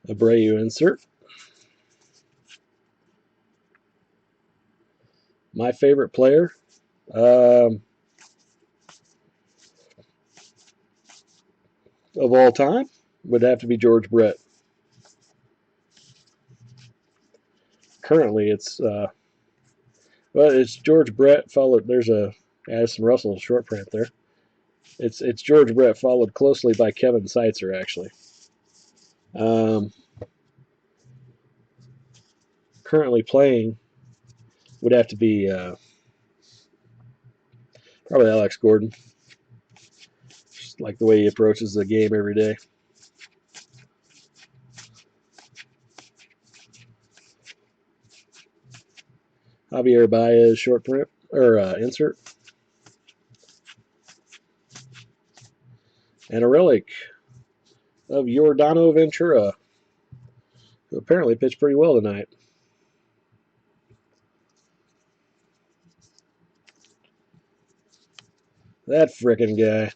Abreu insert. My favorite player, of all time, would have to be George Brett. Currently, it's George Brett followed. There's a Addison Russell short print there. It's George Brett followed closely by Kevin Seitzer actually. Currently playing would have to be probably Alex Gordon. Just like the way he approaches the game every day. Javier Baez short print or insert. And a relic of Yordano Ventura, who apparently pitched pretty well tonight. That frickin' guy.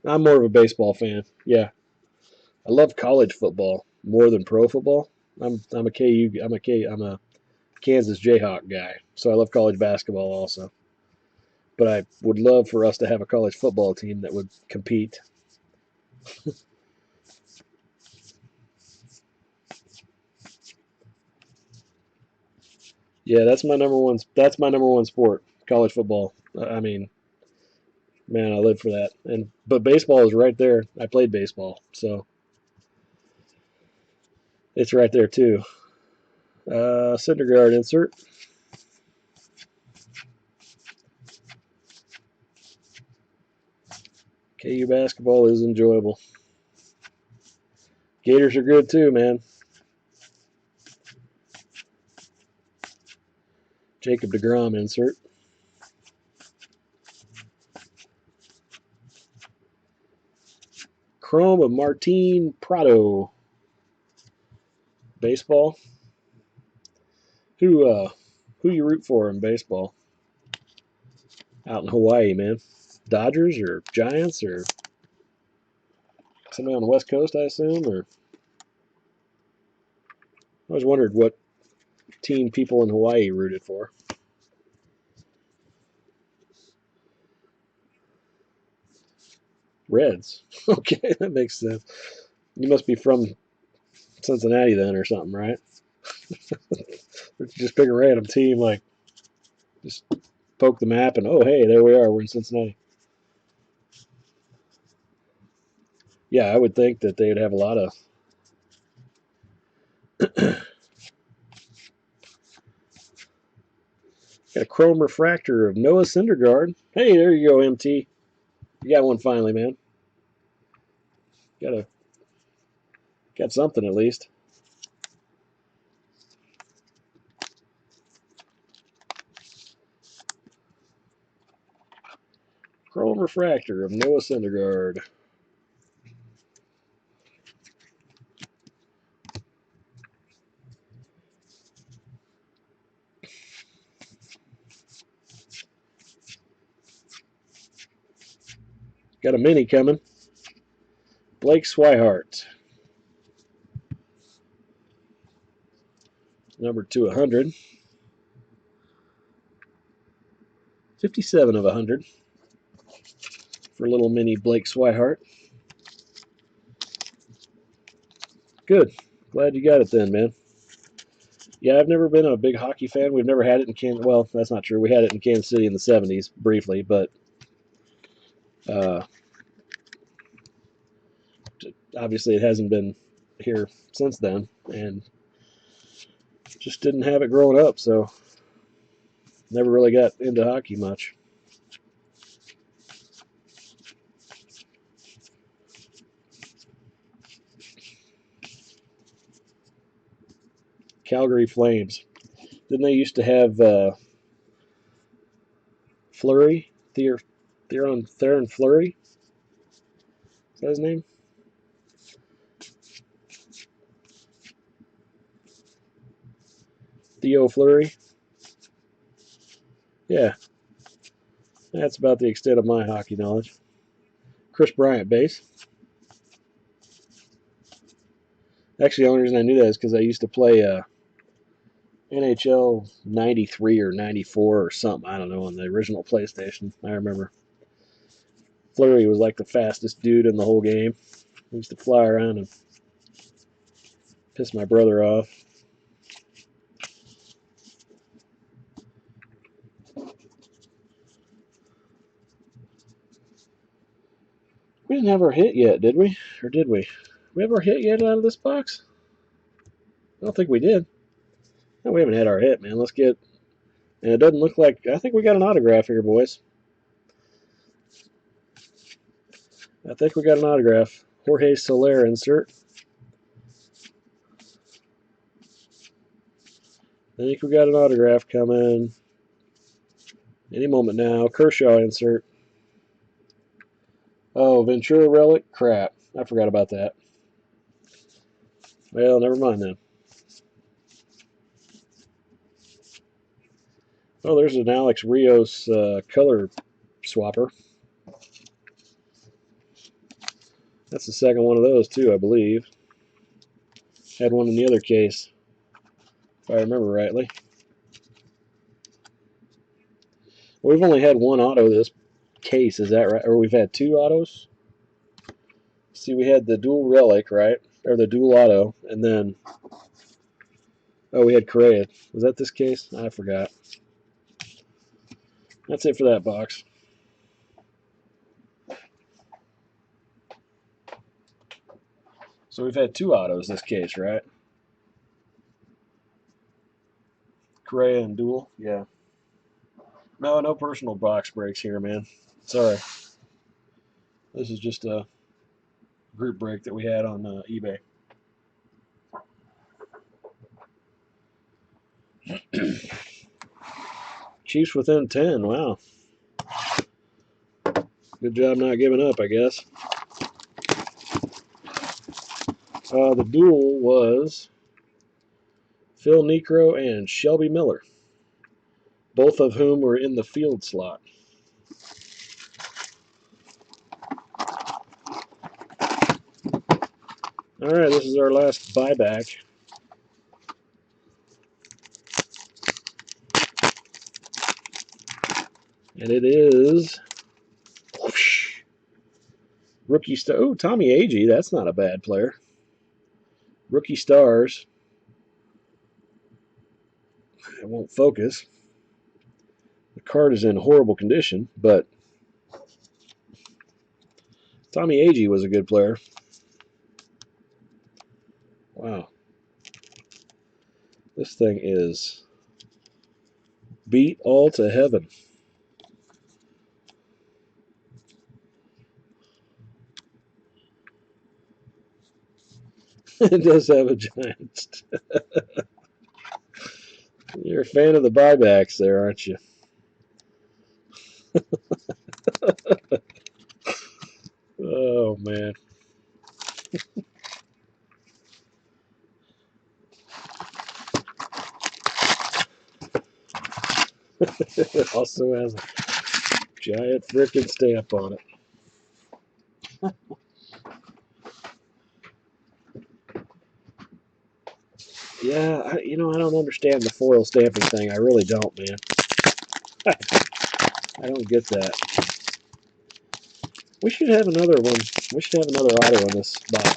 I'm more of a baseball fan. Yeah, I love college football more than pro football. I'm a Kansas Jayhawk guy, so I love college basketball also. But I would love for us to have a college football team that would compete. Yeah, that's my number one. That's my number one sport, college football. I mean, man, I live for that. But baseball is right there. I played baseball, so it's right there too. Syndergaard insert. KU basketball is enjoyable. Gators are good too, man. Jacob deGrom insert. Chrome of Martin Prado. Baseball. Who you root for in baseball? Out in Hawaii, man. Dodgers or Giants or somebody on the West Coast, I assume, or I always wondered what team people in Hawaii rooted for. Reds. Okay, that makes sense. You must be from Cincinnati then or something, right? Just pick a random team, like just poke the map and oh hey, there we are, we're in Cincinnati. Yeah, I would think that they'd have a lot of got a chrome refractor of Noah Syndergaard. Hey, there you go, MT. You got one finally, man. Got something at least. Chrome refractor of Noah Syndergaard. Got a mini coming. Blake Swihart. Number 200. 57 of 100 for little mini Blake Swihart. Good. Glad you got it then, man. Yeah, I've never been a big hockey fan. We've never had it in Kansas. Well, that's not true. We had it in Kansas City in the 70s briefly, but obviously it hasn't been here since then, and just didn't have it growing up, so never really got into hockey much. Calgary Flames. Didn't they used to have Fleury? Theron Fleury? Is that his name? Theo Fleury. Yeah, that's about the extent of my hockey knowledge. Chris Bryant base. Actually, the only reason I knew that is because I used to play NHL 93 or 94 or something. I don't know, on the original PlayStation. I remember Fleury was like the fastest dude in the whole game. He used to fly around and piss my brother off. We didn't have our hit yet, did we? Or did we? We have our hit yet out of this box? I don't think we did. No, we haven't had our hit, man. Let's get... And it doesn't look like... I think we got an autograph here, boys. I think we got an autograph. Jorge Soler insert. I think we got an autograph coming. Any moment now. Kershaw insert. Oh, Ventura relic? Crap. I forgot about that. Well, never mind then. Oh, there's an Alex Rios color swapper. That's the second one of those, too, I believe. Had one in the other case, if I remember rightly. We've only had one auto this case, is that right? Or we've had two autos? See, we had the dual relic, right? Or the dual auto, and then... Oh, we had Correa. Was that this case? I forgot. That's it for that box. So we've had two autos this case, right? Correa and dual, yeah. No personal box breaks here, man. Sorry. This is just a group break that we had on eBay. Chiefs within 10, wow. Good job not giving up, I guess. The duel was Phil Niekro and Shelby Miller, both of whom were in the field slot. All right, this is our last buyback. And it is whoosh, rookie star. Oh, Tommy Agee, that's not a bad player. Rookie stars. It won't focus. The card is in horrible condition, but Tommy Agee was a good player. Wow. This thing is beat all to heaven. It does have a giant. You're a fan of the buybacks there, aren't you? Oh, man. It also has a giant frickin' stamp on it. Yeah, I don't understand the foil stamping thing. I really don't, man. I don't get that. We should have another one. We should have another auto in this box.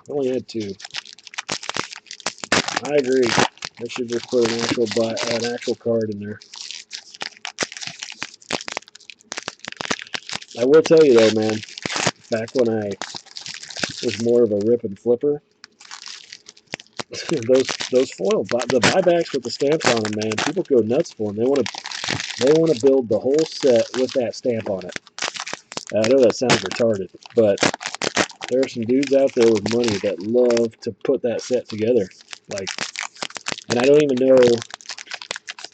Only had two. I agree. I should just put an actual card in there. I will tell you though, man. Back when I was more of a rip and flipper, those foil the buybacks with the stamps on them, man. People go nuts for them. They want to build the whole set with that stamp on it. I know that sounds retarded, but there are some dudes out there with money that love to put that set together. And I don't even know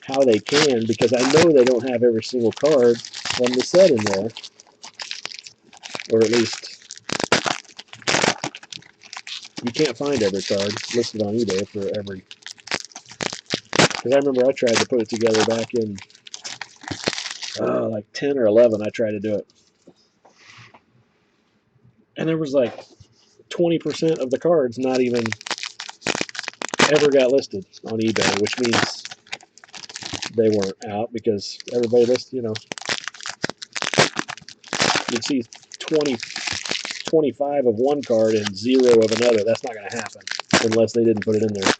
how they can, because I know they don't have every single card from the set in there, or at least You can't find every card listed on eBay for every. Because I remember I tried to put it together back in like 10 or 11. I tried to do it, and there was like 20% of the cards not even ever got listed on eBay, which means they weren't out because everybody listed. You'd see 20, 25 of one card and 0 of another. That's not going to happen unless they didn't put it in there.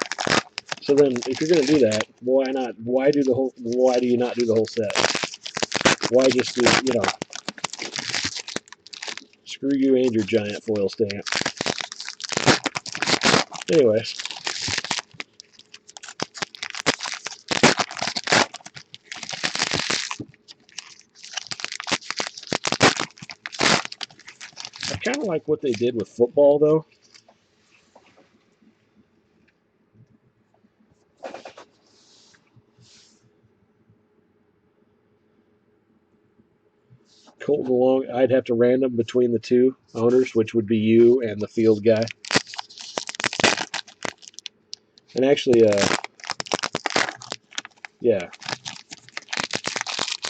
So then, if you're going to do that, why not? Why do you not do the whole set? Why just do, screw you and your giant foil stamp. Anyways, I kind of like what they did with football, though. Colton along, I'd have to random between the two owners, which would be you and the field guy. And actually, yeah,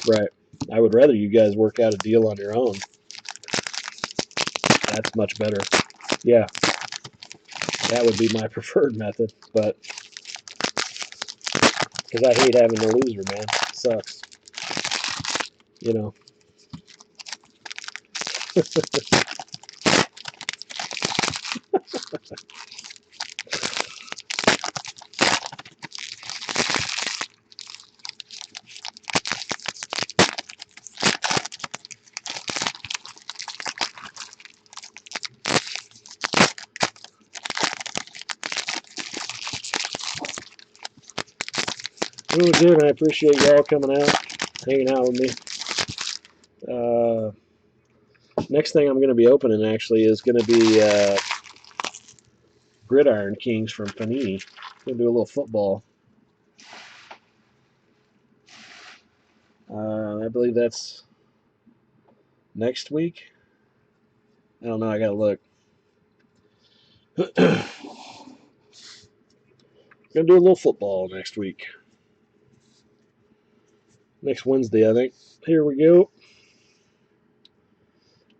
right. I would rather you guys work out a deal on your own. That's much better. Yeah, that would be my preferred method, but because I hate having the loser, man. It sucks. Really good, and I appreciate y'all coming out, hanging out with me. Next thing I'm going to be opening, actually, is going to be Gridiron Kings from Panini. Going to do a little football. I believe that's next week. I don't know. I got to look. Going to do a little football next week. Next Wednesday, I think. Here we go.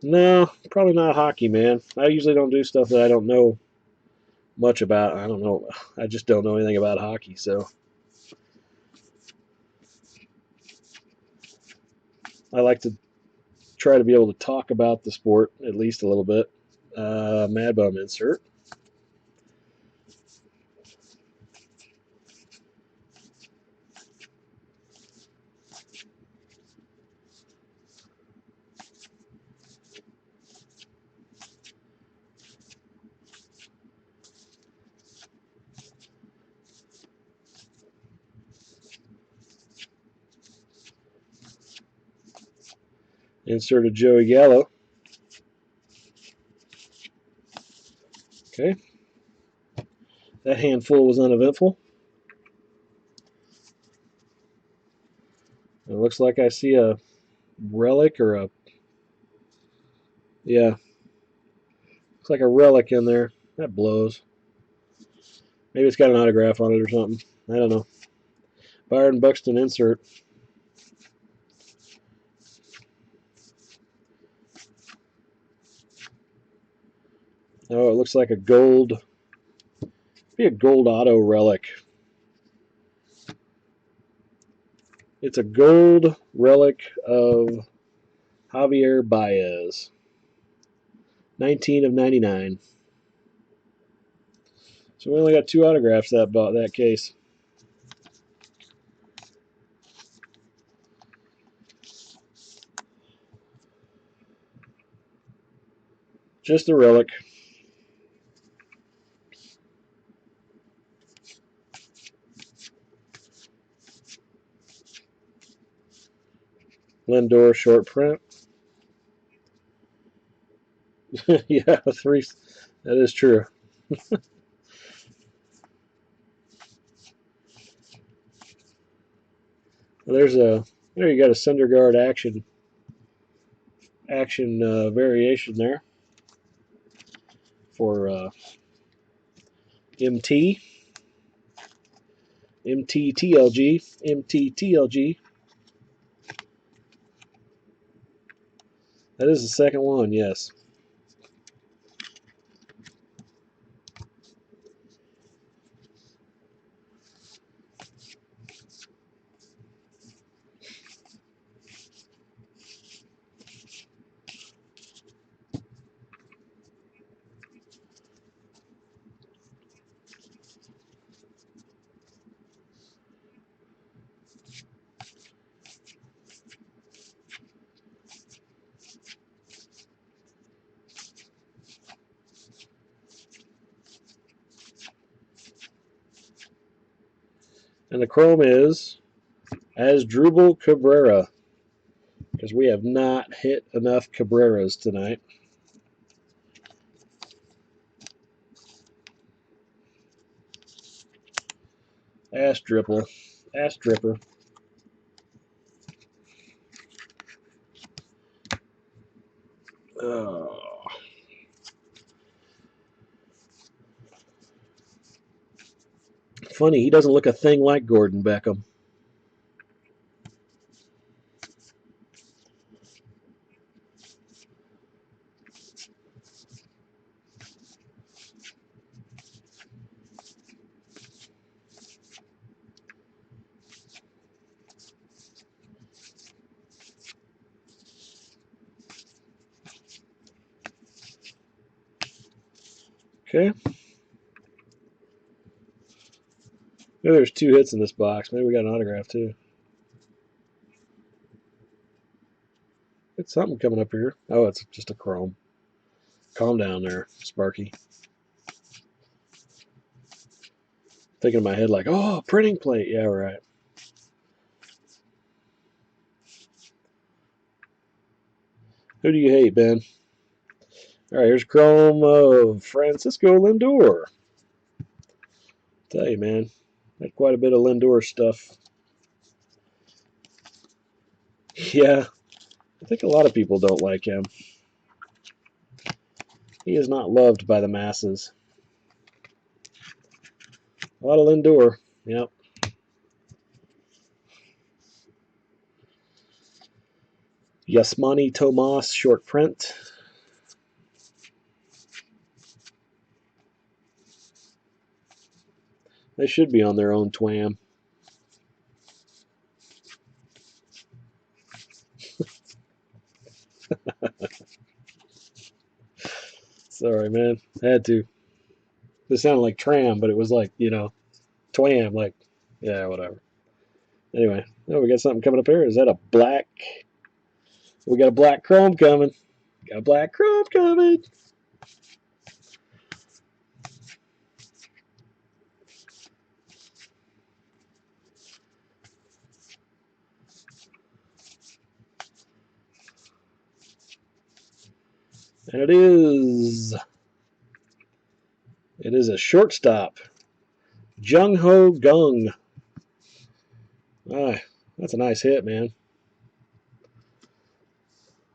No, probably not hockey, man. I usually don't do stuff that I don't know much about. I don't know. I just don't know anything about hockey, so I like to try to be able to talk about the sport at least a little bit. Mad Bum insert. Inserted Joey Gallo. Okay. That handful was uneventful. It looks like I see a relic or a... Yeah. Looks like a relic in there. That blows. Maybe it's got an autograph on it or something. I don't know. Byron Buxton insert. Oh, it looks like a gold... Be a gold auto relic. It's a gold relic of Javier Baez. 19 of 99. So we only got 2 autographs that case. Just a relic. Lindor short print. Yeah, 3. That is true. There you got a Syndergaard action variation there for MT. MTTLG. MTTLG. That is the second one, yes. And the chrome is Asdrubal Cabrera, because we have not hit enough Cabreras tonight. Asdripple. Asdripper. Oh. Funny, he doesn't look a thing like Gordon Beckham. Okay. Maybe there's 2 hits in this box. Maybe we got an autograph too. It's something coming up here. Oh, it's just a chrome. Calm down there, Sparky. Thinking in my head like, oh, printing plate. Yeah, right. Who do you hate, Ben? All right, here's chrome of Francisco Lindor. Tell you, man, had quite a bit of Lindor stuff. Yeah, I think a lot of people don't like him. He is not loved by the masses. A lot of Lindor. Yep. Yasmani Tomas short print. They should be on their own twam. Sorry, man. Had to. It sounded like tram, but it was like, you know, twam. Like, yeah, whatever. Anyway, oh, we got something coming up here. Is that a black? We got a black chrome coming. Got a black chrome coming. And it is a shortstop. Jung Ho Gung. Ah, that's a nice hit, man.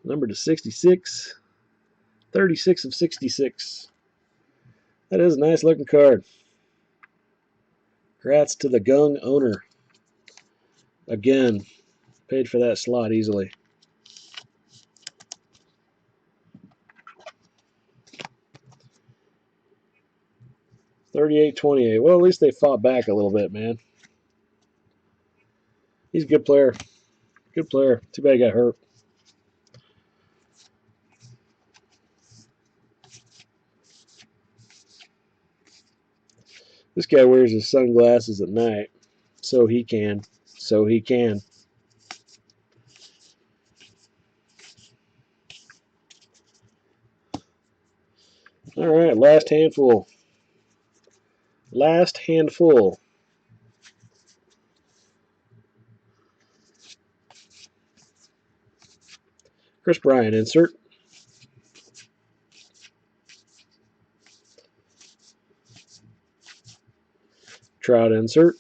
Number to 66. 36 of 66. That is a nice looking card. Congrats to the Gung owner. Again, paid for that slot easily. $38.28. Well, at least they fought back a little bit, man. He's a good player. Good player. Too bad he got hurt. This guy wears his sunglasses at night. So he can. So he can. All right, last handful. Last handful. Chris Bryant insert. Trout insert.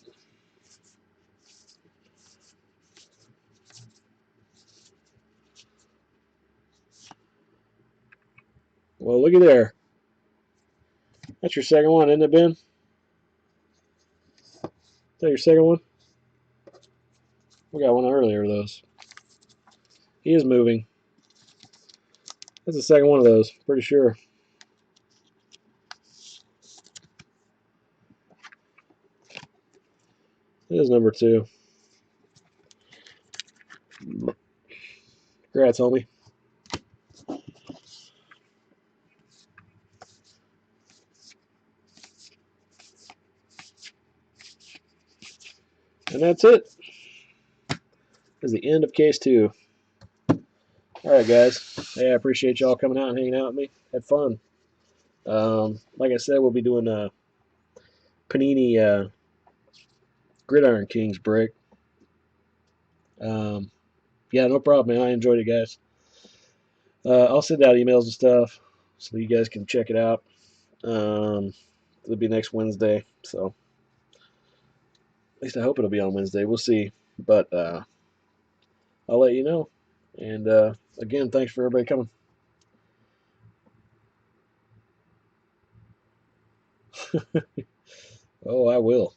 Well, looky there. That's your second one, isn't it, Ben? that your second one? We got one earlier of those. He is moving. That's the second one of those, pretty sure. It is number 2. Congrats, homie. And that's it. That's the end of case 2. Alright, guys. Hey, I appreciate y'all coming out and hanging out with me. Had fun. Like I said, we'll be doing a Panini Gridiron Kings break. Yeah, no problem, man. I enjoyed it, guys. I'll send out emails and stuff so you guys can check it out. It'll be next Wednesday, so at least I hope it'll be on Wednesday. We'll see, but I'll let you know. And again, thanks for everybody coming. Oh, I will.